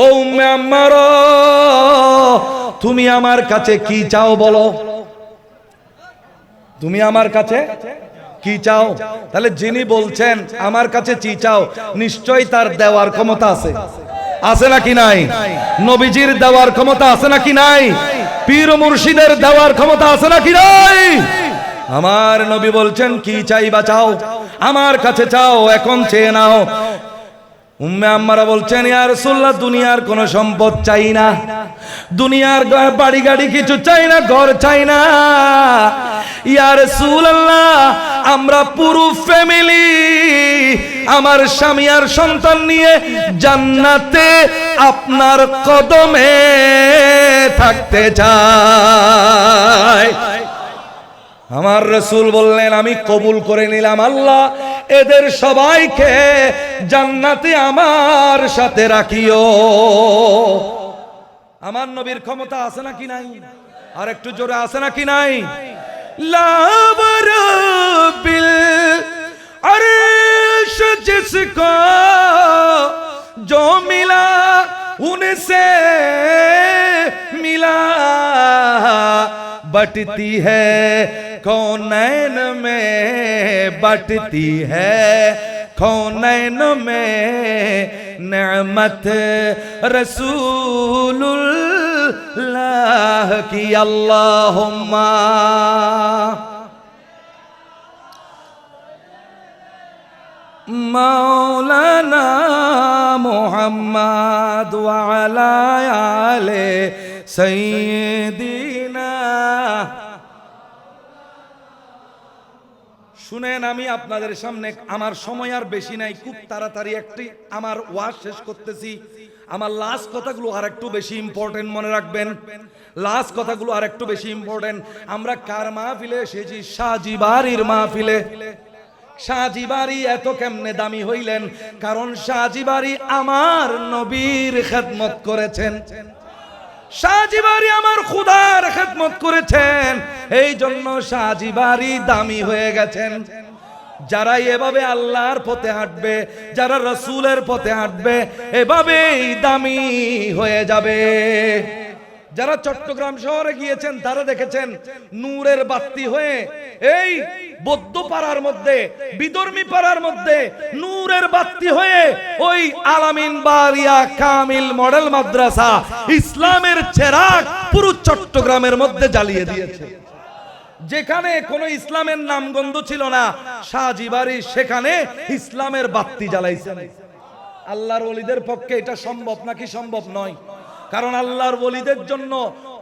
Speaker 1: ও উম্মে আম্মারা তুমি আমার কাছে কি চাও বলো? তুমি আমার কাছে কি চাও? তাহলে যিনি বলছেন আমার কাছে কি চাও, নিশ্চয়ই তার দেওয়ার ক্ষমতা আছে। আছে নাকি নাই? নবীজির দেওয়ার ক্ষমতা আছে নাকি নাই? পীর মুর্শিদের দেওয়ার ক্ষমতা আছে নাকি নাই? আমার নবী বলছেন, কি চাইবা চাও, আমার কাছে চাও, এখন চেয়ে নাও। উম্মে আম্মারা বলছেন, ইয়া রাসূলুল্লাহ দুনিয়ার কোন সম্পদ চাই না, দুনিয়ার বাড়ি গাড়ি কিছু চাই না, ঘর চাই না। ইয়া রাসূলুল্লাহ আমরা পুরো ফ্যামিলি, আমার স্বামী আর সন্তান নিয়ে জান্নাতে আপনার কদমে থাকতে চাই। আমার রাসূল বললেন, আমি কবুল করে নিলাম, আল্লাহ এদের সবাইকে জান্নাতে আমার সাথে রাখিও। আমার নবীর ক্ষমতা আছে নাকি নাই? আর একটু জোরে আছে নাকি নাই? লা বারাবিল अर्श जिसको जो मिला उनसे मिला, बटती है कौनैन में, बटती है कौनैन में नेमत रसूलुल्लाह की। अल्लाहुम्मा मौलाना मुहम्मद व अला आले सय्यिदिना। শুনেন, আমি আপনাদের সামনে, আমার সময় আর বেশি নাই, খুব তাড়াতাড়ি একটি আমার ওয়াজ শেষ করতেছি। আমার লাস্ট কথাগুলো আর একটু বেশি ইম্পর্টেন্ট, মনে রাখবেন। লাস্ট কথাগুলো আর একটু বেশি ইম্পর্টেন্ট। আমরা কার মাহফিলে এসেছি? শাহজি বাড়ির মাহফিলে। শাহজি বাড়ি এত কেমনে দামি হইলেন? কারণ শাহজি বাড়ি আমার নবীর খেদমত করেছেন, শাহজি বাড়ি আমার খুদার খেদমত করেছেন, এই জন্য শাহজি বাড়ি দামি হয়ে গেছেন। যারা এভাবে আল্লাহর পথে হাঁটবে, যারা রাসূলের পথে হাঁটবে, এভাবেই দামি হয়ে যাবে। যারা চট্টগ্রাম শহরে গিয়েছেন তারা দেখেছেন নূরের বাতি হয়ে এই বৌদ্ধ পাড়ার মধ্যে, বিধর্মী পাড়ার মধ্যে নূরের বাতি হয়ে ওই আলামিন বারিয়া কামিল মডেল মাদ্রাসা ইসলামের চেরাগ পুরো চট্টগ্রামের মধ্যে জ্বালিয়ে দিয়েছে। যেখানে কোনো ইসলামের নামগন্ধ ছিল না, শাহজি বাড়ি সেখানে ইসলামের বাতি জ্বালাইছেন। আল্লাহর ওলিদের পক্ষে এটা সম্ভব নাকি সম্ভব নয়? কারণ আল্লাহর ওলিদের জন্য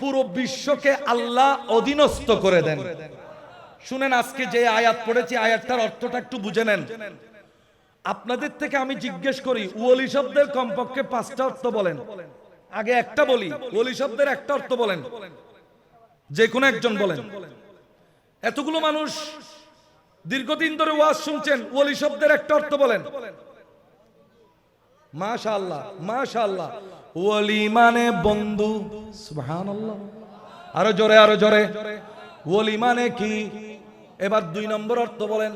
Speaker 1: পুরো বিশ্বকে আল্লাহ অধীনস্থ করে দেন। শুনেন, আজকে যে আয়াত পড়েছি, আয়াতটার অর্থটা একটু বুঝে নেন। আপনাদের থেকে আমি জিজ্ঞেস করি, ওলি শব্দের কমপক্ষে 5টা অর্থ বলেন। আগে একটা বলি, ওলি শব্দের একটা অর্থ বলেন, যে কোনো একজন বলেন। এতগুলো মানুষ দীর্ঘদিন ধরে ওয়াজ শুনছেন, ওলি শব্দের একটা অর্থ বলেন। মাশাআল্লাহ, মাশাআল্লাহ। ওলি মানে বন্ধু। সুবহানাল্লাহ। আরো জোরে, আরো জোরে। ওলি মানে কি? এবার 2 নম্বর অর্থ বলেন।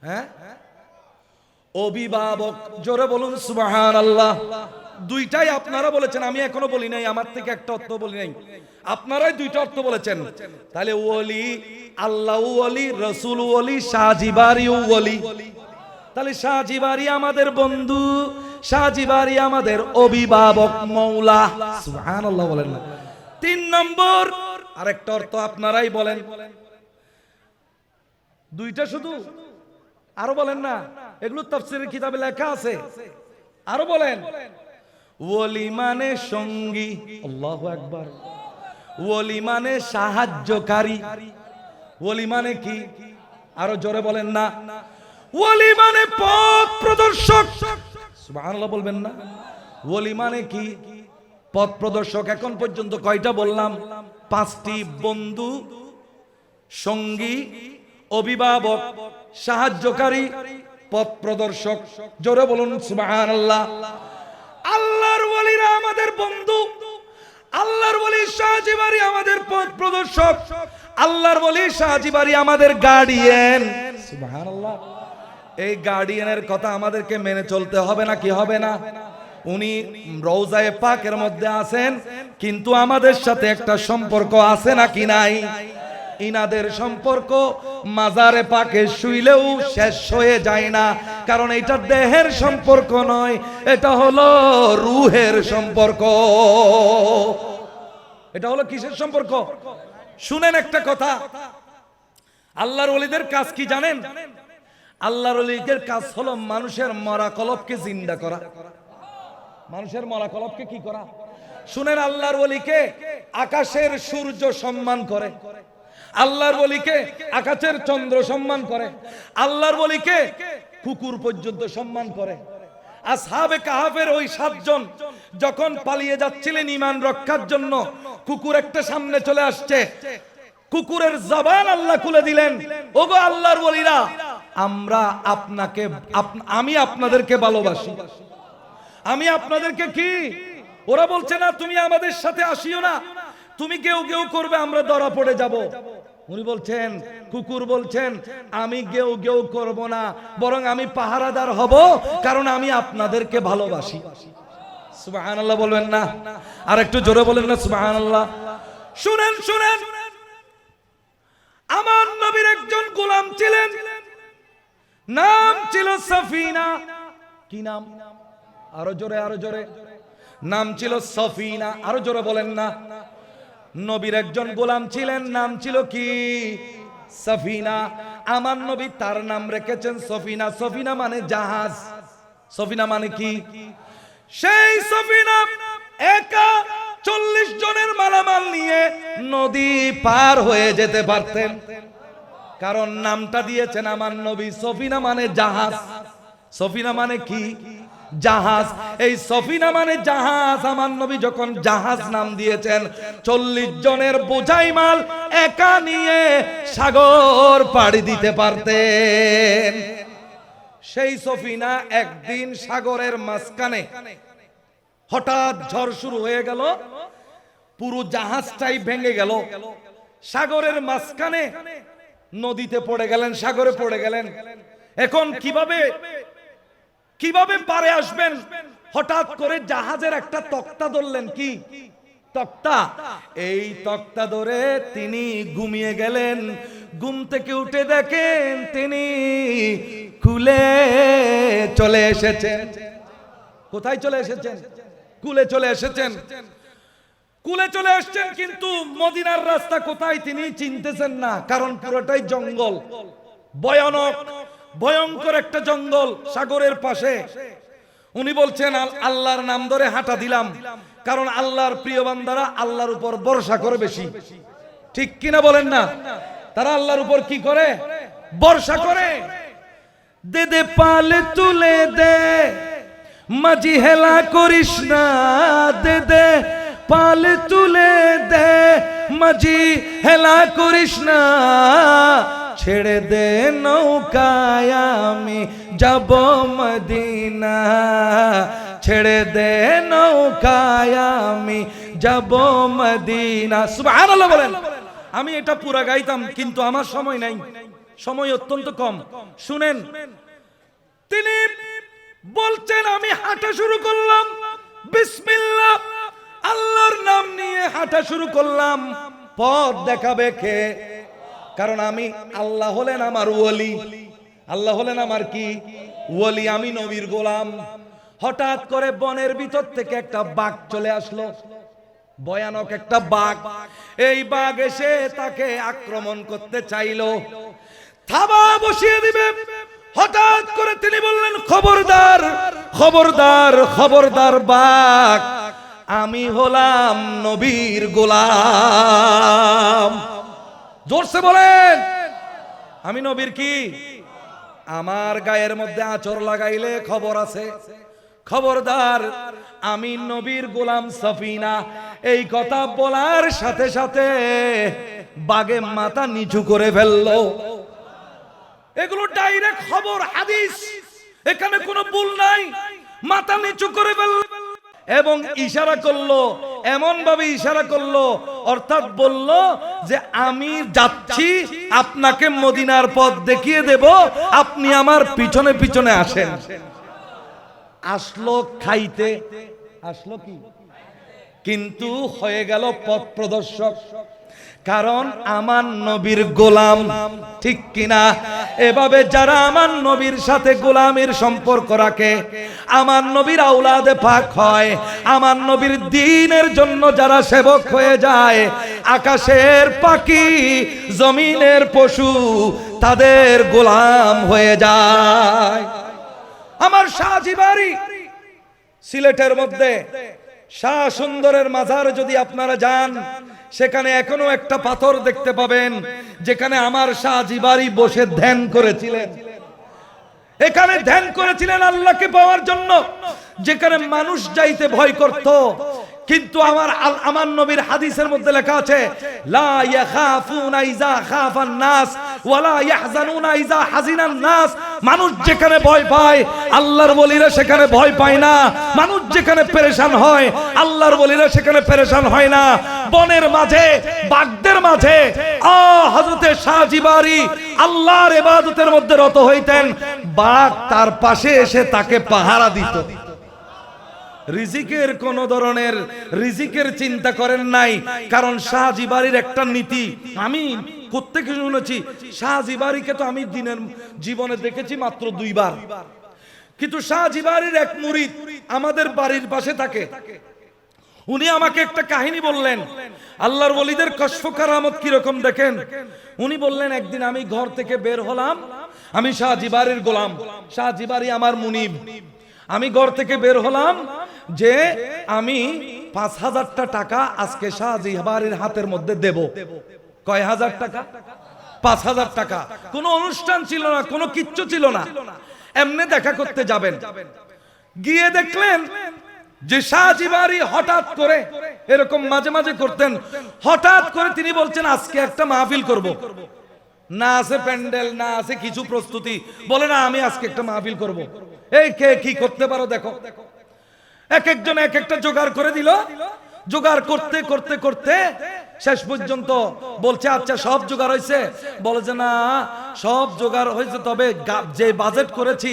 Speaker 1: হ্যাঁ, অভিভাবক। জোরে বলুন সুবহানাল্লাহ। দুইটাই আপনারা বলেছেন, আমি এখনো বলি নাই, আমার থেকে একটা অর্থ বলি নাই, আপনারাই 2টা অর্থ বলেছেন। তাহলে ওলি, আল্লাহ ওলি, রাসূল ওলি, শাহজি বাড়ি ওলি। তাহলে শাহজি বাড়ি আমাদের বন্ধু, শাহজি বাড়ি আমাদের অভিভাবক, মৌলা। সুবহানাল্লাহ বলেন না? 3 নম্বর আরেকটা অর্থ আপনারাই বলেন। 2টা শুধু, আরো বলেন না? এগুলো তাফসীরের কিতাবে লেখা আছে, আরো বলেন। ওলি মানে সঙ্গী। আল্লাহু আকবার। ওলি মানে সাহায্যকারী। ওলি মানে কি? আরো জোরে বলেন না? ওলি মানে পথ প্রদর্শক। সুবহানাল্লাহ বলবেন না? ওলি মানে কি? পথ প্রদর্শক। এখন পর্যন্ত কয়টা বললাম? 5টি। বন্ধু, সঙ্গী, অভিভাবক, সাহায্যকারী, পথ প্রদর্শক। জোরে বলুন সুবহানাল্লাহ। আল্লাহর ওলিরা আমাদের বন্ধু, আল্লাহর ওলি শাহজি বাড়ি আমাদের পথ প্রদর্শক, আল্লাহর ওলি শাহজি বাড়ি আমাদের গার্ডিয়ান। সুবহানাল্লাহ। এই গার্ডিয়ানের কথা আমাদেরকে মেনে চলতে হবে না কি হবে না? উনি রওজায়ে পাকের মধ্যে আছেন, কিন্তু আমাদের সাথে একটা সম্পর্ক আছে নাকি নাই? ইনাদের সম্পর্ক মাজারে পাকে শুইলেও শেষ হয়ে যায় না, কারণ এটা দেহের সম্পর্ক নয়, এটা হলো রূহের সম্পর্ক। এটা হলো কিসের সম্পর্ক? শুনেন একটা কথা, আল্লাহর ওলিদের কাজ কি জানেন? আল্লাহর ওলিদের কাজ হলো মানুষের মরা কলবকে জিন্দা করা। মানুষের মরা কলবকে কি করা? শুনেন, আল্লাহর ওলিকে আকাশের সূর্য সম্মান করে, আল্লাহর ওলিকে আকাশের চন্দ্র সম্মান করে, আল্লাহর ওলিকে কুকুর পর্যন্ত সম্মান করে। আসহাবে কাহাফের ওই 7 জন যখন পালিয়ে যাচ্ছিলেন ঈমান রক্ষার জন্য, কুকুর একটা সামনে চলে আসছে, কুকুরের জবান আল্লাহ খুলে দিলেন, ওগো আল্লাহর ওলিরা, আমি আপনাদেরকে ভালোবাসি, আমি আপনাদেরকে কি? ওরা বলছে না তুমি আমাদের সাথে আসিও না, তুমি কেউ কেউ করবে, আমরা ধরা পড়ে যাব। উনি বলছেন, কুকুর বলছেন আমি গেউ গেউ করব না, বরং আমি পাহারাদার হব, কারণ আমি আপনাদেরকে ভালোবাসি। সুবহানাল্লাহ বলবেন না? আর একটু জোরে বলেন না সুবহানাল্লাহ। শুনেন শুনেন, আমার নবীর একজন গোলাম ছিলেন, নাম ছিল সফিনা। কি নাম? আরো জোরে আরো জোরে। নাম ছিল সফিনা। আরো জোরে বলেন না। নবীর একজন গোলাম ছিলেন, নাম ছিল কি? সফিনা। আমার নবী তার নাম রেখেছেন সফিনা। সফিনা মানে জাহাজ। সফিনা মানে কি? সেই সফিনা একা 40 জনের মালামাল নিয়ে নদী পার হয়ে যেতে পারতেন, কারণ নামটা দিয়েছেন আমার নবী। সফিনা মানে জাহাজ। সফিনা মানে কি? জাহাজ। এই সফিনা মানে জাহাজ। আমার নবী যখন জাহাজ নাম দিয়েছেন, 40 জনের বোঝাই মাল একা নিয়ে সাগর পাড়ি দিতে পারতেন। সেই সফিনা একদিন সাগরের মাঝখানে হঠাৎ ঝড় শুরু হয়ে গেল, পুরো জাহাজটাই ভেঙে গেল। সাগরের মাঝখানে নদীতে পড়ে গেলেন, সাগরে পড়ে গেলেন। এখন কিভাবে পারে আসবেন? হঠাৎ করে জাহাজের একটা তক্তা ধরলেন। কি তক্তা? এই তক্তা ধরে তিনি ঘুমিয়ে গেলেন। ঘুম থেকে উঠে দেখেন তিনি কুলে চলে এসেছেন। কোথায় চলে এসেছেন? কুলে চলে এসেছেন। কুলে চলে আসছেন, কিন্তু মদিনার রাস্তা কোথায় তিনি চিনতেছেন না, কারণ পুরোটাই জঙ্গল। ভয়ানক ভয়ঙ্কর একটা জঙ্গল সাগরের পাশে। উনি বলছেন আল্লাহর নাম ধরে হাঁটা দিলাম, কারণ আল্লাহর প্রিয় বান্দারা আল্লাহর উপর ভরসা করে বেশি। ঠিক কিনা বলেন না? তারা আল্লাহর উপর কি করে? ভরসা করে। দে দে পাল তুলে দে, মাঝি হেলা করিস না। দে দে পাল তুলে দে, মাঝি হেলা করিস না। ছেড়ে দে নৌকায় আমি যাব মদিনা। ছেড়ে দে নৌকায় আমি যাব মদিনা। সুবহানাল্লাহ বলেন। আমি এটা পুরা গাইতাম, কিন্তু আমার সময় নাই, সময় অত্যন্ত কম। শুনেন, তিনি বলছেন আমি হাঁটা শুরু করলাম, বিসমিল্লাহ আল্লাহর নাম নিয়ে হাঁটা শুরু করলাম। পথ দেখাবে কে? কারণ আমি, আল্লাহ হলেন আমার ওলি। আল্লাহ হলেন আমার কি? ওলি। আমি নবীর গোলাম। হঠাৎ করে বনের ভিতর থেকে একটা বাঘ চলে আসলো, ভয়ানক একটা বাঘ। এই বাঘ এসে তাকে আক্রমণ করতে চাইলো, থাবা বসিয়ে দিবে। হঠাৎ করে তিনি বললেন, খবরদার খবরদার খবরদার বাঘ, আমি হলাম নবীর গোলাম। জোরসে বলেন, আমি নবীর কি? আমার গায়ের মধ্যে আঁচড় লাগাইলে খবর আছে। খবরদার, আমি নবীর গোলাম সফিনা। এই কথা বলার সাথে সাথে বাঘে মাথা নিচু করে ফেললো। এগুলো ডাইরেক্ট খবর, হাদিস, এখানে কোনো ভুল নাই। মাথা নিচু করে ফেলল এবং ইশারা করলো, এমন ভাবে ইশারা করলো, অর্থাৎ বলল যে আমি যাচ্ছি, আপনাকে মদিনার পথ দেখিয়ে দেব, আপনি আমার পিছনে পিছনে আসেন। আসলো খাইতে, আসলো কি? কিন্তু হয়ে গেল পথ প্রদর্শক, কারণ আমার নবীর গোলাম। ঠিক কিনা? এভাবে যারা আমার নবীর সাথে গোলামের সম্পর্ক রাখে, আমার নবীর আওলাদে পাক হয়, আমার নবীর দ্বীনের জন্য যারা সেবক হয়ে যায়, আকাশের পাখি জমিনের পশু তাদের গোলাম হয়ে যায়। আমার শাহজি বাড়ি সিলেটের মধ্যে, শাহ সুন্দরের মাজার যদি আপনারা যান, সেখানে এখনো একটা পাথর দেখতে পাবেন যেখানে আমার শাহজি বাড়ি বসে ধ্যান করেছিলেন। এখানে ধ্যান করেছিলেন আল্লাহকে পাওয়ার জন্য, যেখানে মানুষ যাইতে ভয় করত। কিন্তু আমার নবীর হাদিসের মধ্যে লেখা আছে, লা ইয়াখাফুনা ইযা খাফান নাস ওয়ালা ইয়াহজানুনা ইযা হাজিনান নাস। মানুষ যেখানে ভয় পায়, আল্লাহর ওলিরা সেখানে ভয় পায় না। মানুষ যেখানে পেরেশান হয়, আল্লাহর ওলিরা সেখানে পেরেশান হয় না। বনের মাঝে বাগদের মাঝে হযরতে শাহ জিবারি আল্লাহর ইবাদতের মধ্যে রত হইতেন, বাঘ তার পাশে এসে তাকে পাহারা দিত। রিজিকের কোন ধরনের রিজিকের চিন্তা করেন নাই, কারণ শাহ জিবারির একটা নীতি আমি প্রত্যেকে শুনেছি। শাহ জিবারিকে তো আমি দিনের জীবনে দেখেছি মাত্র 2 বার, কিন্তু শাহ জিবারির এক মুরিদ আমাদের বাড়ির পাশে থাকে। উনি আমাকে একটা কাহিনী বললেন, আল্লাহর ওলিদের কশফ কারামত কি রকম দেখেন। উনি বললেন, একদিন আমি ঘর থেকে বের হলাম, আমি শাহ জিবারির গোলাম, শাহ জিবারি আমার মুনিব। আমি ঘর থেকে বের হলাম যে আমি 5000 টাকা আজকে শাহ জিবারির হাতের মধ্যে দেব। কয় হাজার টাকা? 5000 টাকা। কোনো অনুষ্ঠান ছিল না, কোনো কিচ্ছু ছিল না, এমনি দেখা করতে যাবেন। গিয়ে দেখলেন যে শাহ জিবারি হঠাৎ করে, এরকম মাঝে মাঝে করতেন, হঠাৎ করে তিনি বলছেন আজকে একটা মাহফিল করব। না আছে প্যান্ডেল, না আছে কিছু প্রস্তুতি, বলে না আমি আজকে একটা মাহফিল করব। এই কে কি করতে পারো দেখো। এক একজন এক একটা জোগাড় করে দিল। জোগাড় করতে করতে করতে শেষ পর্যন্ত বলছে আচ্ছা সব জোগাড় হয়েছে? বলে যে না সব জোগাড় হয়েছে, তবে যে বাজেট করেছি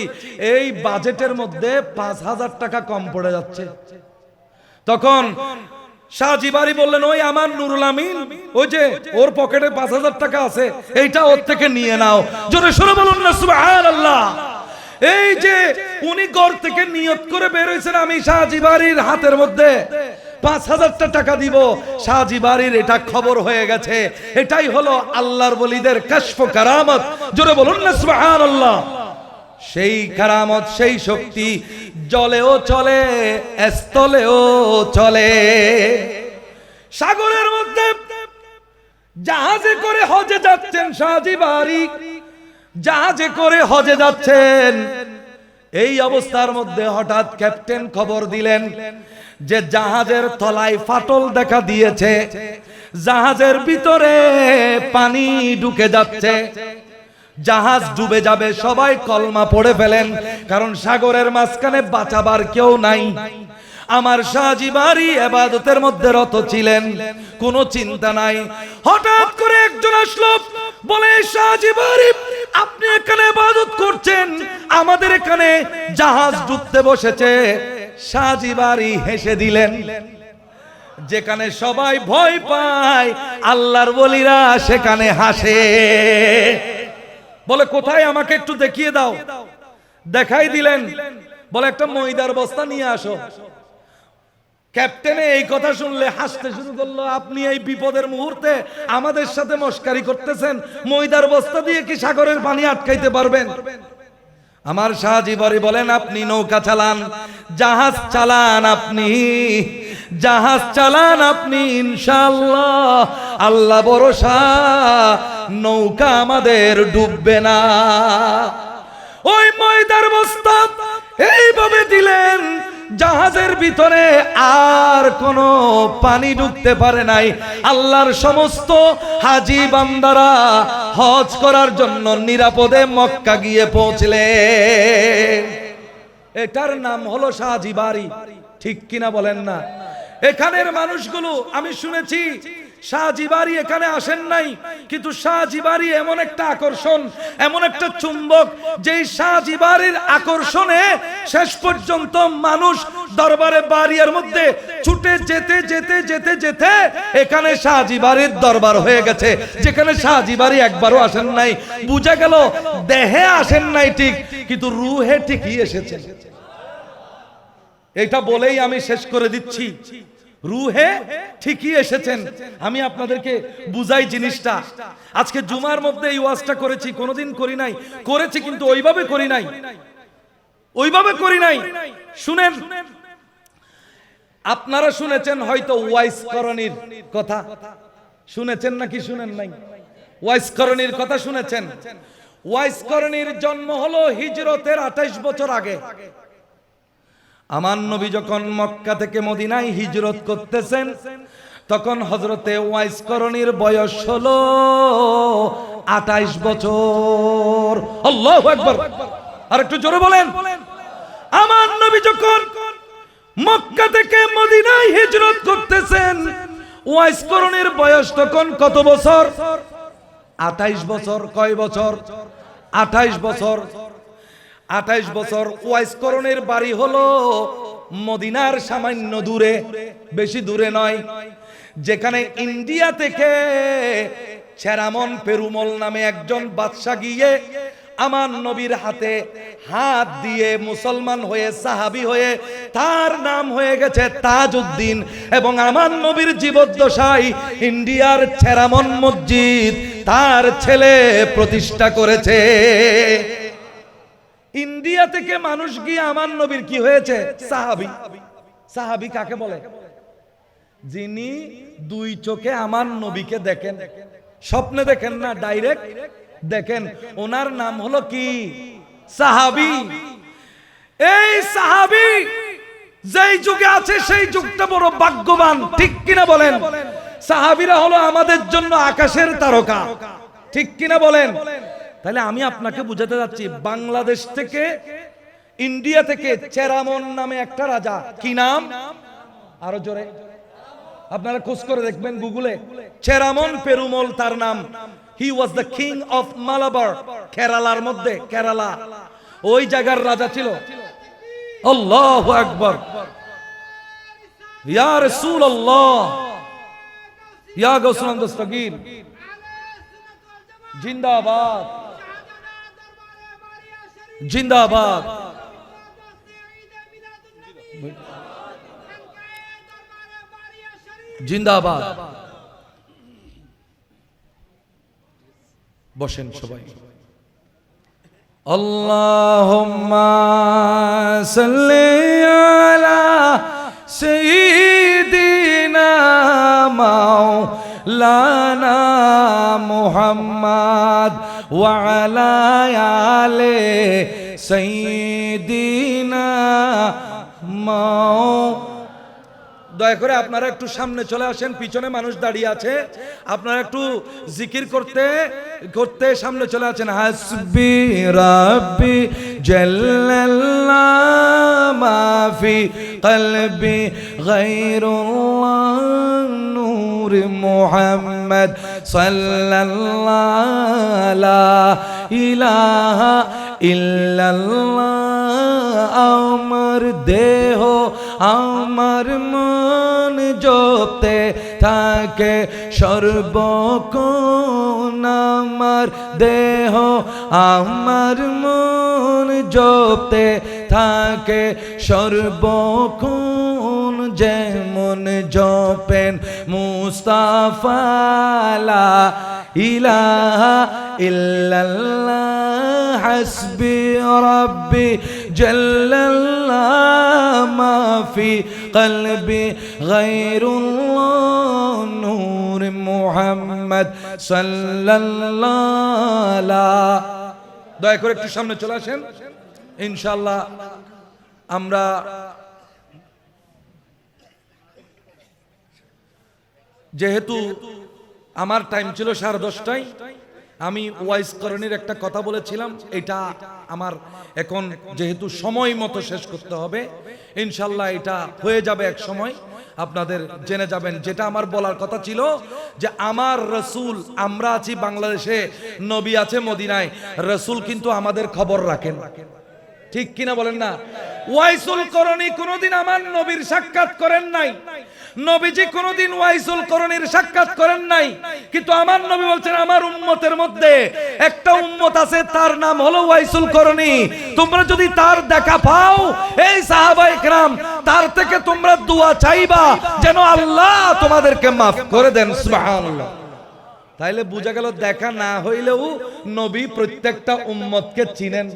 Speaker 1: এই বাজেটের মধ্যে 5000 টাকা কম পড়ে যাচ্ছে। তখন শাহ জিবারি বললেন, ওই আমার নুরুল আমিন, ওই যে ওর পকেটে 5000 টাকা আছে, এইটা ওর থেকে নিয়ে নাও। জোরে সরে বলুন না সুবহানাল্লাহ। এই যে উনি ঘর থেকে নিয়ত করে বের হয়েছেন আমি শাহ জিবারির হাতের মধ্যে 5000 টাকা দিব, শাহ জিবারির এটা খবর হয়ে গেছে। এটাই হলো আল্লাহর ওলিদের কশফ কারামত। জোরে বলুন না সুবহানাল্লাহ। সেই কারামত, সেই শক্তি জলেও চলে, স্থলেও চলে। সাগরের মধ্যে জাহাজে করে হজে যাচ্ছেন শাহ জিবারি, জাহাজে করে হজে যাচ্ছেন। এই অবস্থার মধ্যে হঠাৎ ক্যাপ্টেন খবর দিলেন যে জাহাজের তলায় ফাটল দেখা দিয়েছে, জাহাজের ভিতরে পানি ঢুকে যাচ্ছে, জাহাজ ডুবে যাবে। সবাই কলমা পড়ে ফেলেন, কারণ সাগরের মাঝখানে বাঁচাবার কেউ নাই। আমার শাহ জিবারি ইবাদতের মধ্যে রত ছিলেন, কোনো চিন্তা নাই। হঠাৎ করে একজন আসলো, বলে শাহ জিবারি আপনি এখানে ইবাদত করছেন, আমাদের এখানে জাহাজ ডুবতে বসেছে। শাহ জিবারি হেসে দিলেন। যেখানে সবাই ভয় পায় আল্লাহর ওলিরা সেখানে হাসে। বলে কোথায় আমাকে একটু দেখিয়ে দাও। দেখাই দিলেন, বলে একটা ময়দার বস্তা নিয়ে আসো। ক্যাপ্টেনে এই কথা শুনলে হাসতে শুরু করলো, আপনি এই বিপদের মুহূর্তে আমাদের সাথে মস্কারি করতেছেন, ময়দার বস্তা দিয়ে কি সাগরের পানি আটকাইতে পারবেন? আমার শাহ জিবারি বলেন আপনি নৌকা চালান, জাহাজ চালান, আপনি জাহাজ চালান, আপনি ইনশাআল্লাহ আল্লাহ ভরসা, নৌকা আমাদের ডুববে না। ওই ময়দার বস্তা এইভাবে দিলেন, জাহাজের ভিতরে আর কোনো পানি ঢুকতে পারে নাই। আল্লাহর সমস্ত হাজী বান্দারা হজ করার জন্য নিরাপদে মক্কা গিয়ে পৌঁছলে। এটার নাম হলো শাহ জিবারি। ঠিক কিনা বলেন না? এখানের মানুষগুলো আমি শুনেছি শাহ জিবারি এখানে আসেন নাই, কিন্তু শাহ জিবারি এমন একটা আকর্ষণ, এমন একটা চুম্বক, যেই শাহ জিবারির আকর্ষণে শেষ পর্যন্ত মানুষ দরবারে বাড়িয়ার মধ্যে ছুটে যেতে যেতে যেতে যেতে এখানে শাহ জিবারির দরবার হয়ে গেছে, যেখানে শাহ জিবারি একবারও আসেন নাই। বুঝা গেল দেহে আসেন নাই ঠিক, কিন্তু রুহে ঠিকই এসেছেন। এটা বলেই আমি শেষ করে দিচ্ছি, রুহে ঠিকই এসেছেন। আমি আপনাদেরকে বুঝাই জিনিসটা। আজকে জুমার মধ্যে এই ওয়াজটা করেছি, কোনোদিন করি নাই, করেছি কিন্তু ওইভাবে করি নাই, ওইভাবে করি নাই। শুনেন, আপনারা শুনেছেন হয়তো ওয়াইস করণীর কথা, শুনেছেন নাকি শুনেন নাই? ওয়াইস করণীর কথা শুনেছেন? ওয়াইস করণীর জন্ম হলো হিজরতের 28 বছর আগে। আমার নবী যখন মক্কা থেকে মদিনায় হিজরত করতেছেন, তখন হযরতে ওয়াইস করণীর বয়স হলো 28 বছর। আল্লাহু আকবার। আর একটু জোরে বলেন। আমার নবী যখন মক্কা থেকে মদিনায় হিজরত করতেছেন, ওয়াইস করণের বয়স তখন কত বছর? 28 বছর। কয় বছর? 28 বছর। 28 বছর। ওয়াইস করণের বাড়ি হলো মদিনার সামান্য দূরে, বেশি দূরে নয়, যেখানে ইন্ডিয়া থেকে চেরামন পেরুমল নামে একজন বাদশা গিয়ে আমার নবীর হাতে হাত দিয়ে মুসলমান হয়ে সাহাবী হয়ে তার নাম হয়ে গেছে তাজউদ্দিন। এবং আমার নবীর জীবদ্দশায় ইন্ডিয়ার চেরামন মসজিদ তার ছেলে প্রতিষ্ঠা করেছে। ইন্ডিয়া থেকে মানুষ গিয়ে আমার নবীর কি হয়েছে? সাহাবী। সাহাবী কাকে বলে? যিনি দুই চোখে আমার নবীকে দেখেন, স্বপ্নে দেখেন না, ডাইরেক্ট দেখেন, ওনার নাম হলো কি? সাহাবী। এই সাহাবী যেই যুগে আছে সেই যুগটা বড় ভাগ্যবান, ঠিক কিনা বলেন? সাহাবীরা হলো আমাদের জন্য আকাশের তারকা, ঠিক কিনা বলেন? তাহলে আমি আপনাকে বুঝাতে যাচ্ছি, বাংলাদেশ থেকে ইন্ডিয়া থেকে চেরামন নামে একটা রাজা, কি নাম? আরো জোরে আপনারা খোঁজ করে দেখবেন গুগলে, চেরামন পেরুমল তার নাম। He was the king of Malabar, কেরালার মধ্যে, কেরালা ওই জায়গার রাজা ছিল। আল্লাহু আকবার, ইয়া রাসূলুল্লাহ, ইয়া গাউসুল দস্তগীর, জিন্দাবাদ জিন্দাবাদ। জিন্দাবাদ। বসেন সবাই। আল্লাহুম্মা সাল্লি আলা সাইয়্যিদিনা মাওলানা মুহাম্মদ ওয়া আলা আলি সাইয়্যিদিনা দয়া করে আপনারা একটু সামনে চলে আসেন, পিছনে মানুষ দাঁড়িয়ে আছে, আপনারা একটু জিকির করতে করতে সামনে চলে আসেন। হাসবি রাব্বি জাল্লাল্লাহ মাফি কলবি গায়রুল্লাহ নূর মুহাম্মদ সাল্লাল্লাহু লা ইলাহা ইল্লাল্লাহ। আমার দেহ আমার মন জপতে থাকে সর্বক্ষণ, আমার দেহ আমার মন জপতে থাকে সর্বক্ষণ, যেমন জপেন মুস্তাফা লা ইলাহা ইল্লাল্লাহ। হাসবি রাব্বি জাল্লাল্লাহ মাফি কলবি গায়রুল্লাহ নূর মুহাম্মদ সাল্লাল্লাহ। দয়া করে একটু সামনে চলে আসেন। ইনশাআল্লাহ আমরা যেহেতু আমার টাইম ছিল 10:30টায়, আমি ওয়াইস করণের একটা কথা বলেছিলাম, এটা আমার এখন যেহেতু সময় মতো শেষ করতে হবে, ইনশাল্লাহ এটা হয়ে যাবে এক সময়, আপনাদের জেনে যাবেন। যেটা আমার বলার কথা ছিল যে আমার রসুল, আমরা আছি বাংলাদেশে, নবী আছে মদিনায়, রসুল কিন্তু আমাদের খবর রাখেন, ঠিক কিনা বলেন না? ওয়াইসুল করণী কোনদিন আমার নবীর সাক্ষাৎ করেন নাই, নবীজি কোনদিন ওয়াইসুল করণীর সাক্ষাৎ করেন নাই, কিন্তু আমার নবী বলছেন আমার উম্মতের মধ্যে একটা উম্মত আছে, তার নাম হলো ওয়াইসুল করণী। তোমরা যদি তার দেখা পাও, এই সাহাবায়ে কেরাম, তার থেকে তোমরা দোয়া চাইবা যেন আল্লাহ তোমাদেরকে মাফ করে দেন। সুবহানাল্লাহ। তাইলে বোঝা গেল দেখা না হইলেও নবী প্রত্যেকটা উম্মতকে চিনেন,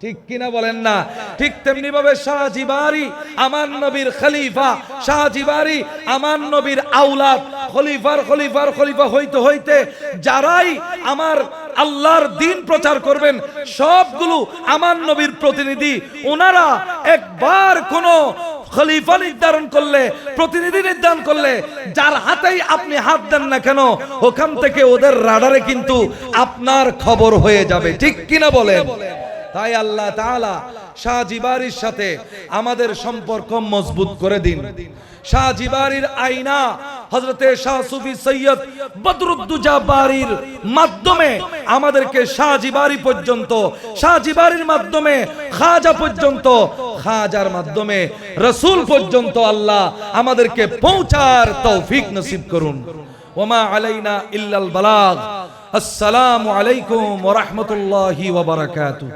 Speaker 1: ঠিক কিনা বলেন না? ঠিক তেমনি ভাবে শাহজিবারি আমার নবীর খলিফা, শাহজিবারি আমার নবীর আওলাদ, খলিফার খলিফার খলিফা হইতে হইতে যারাই আমার আল্লাহর দ্বীন প্রচার করবেন সবগুলো আমার নবীর প্রতিনিধি। ওনারা একবার কোন খলিফা নির্ধারণ করলে, প্রতিনিধি নির্ধারণ করলে, যার হাতেই আপনি হাত দেন না কেন, ওখান থেকে ওদের রাডারে কিন্তু আপনার খবর হয়ে যাবে, ঠিক কিনা বলেন? তাই আল্লাহ তাআলা শাহজিবারির সাথে আমাদের সম্পর্ক মজবুত করে দিন। শাহজিবারির আয়না হযরতে শাহ সুফি সৈয়দ বদরুদ্দুজা বারির মাধ্যমে আমাদেরকে শাহজি বারি পর্যন্ত, শাহজি বারির মাধ্যমে খাজা পর্যন্ত, খাজার মাধ্যমে রাসূল পর্যন্ত আল্লাহ আমাদেরকে পৌঁছার তৌফিক নসিব করুন। ওমা আলাইনা ইল্লাল বালাগ। আসসালামু আলাইকুম ওয়া রাহমাতুল্লাহি ওয়া বারাকাতুহু।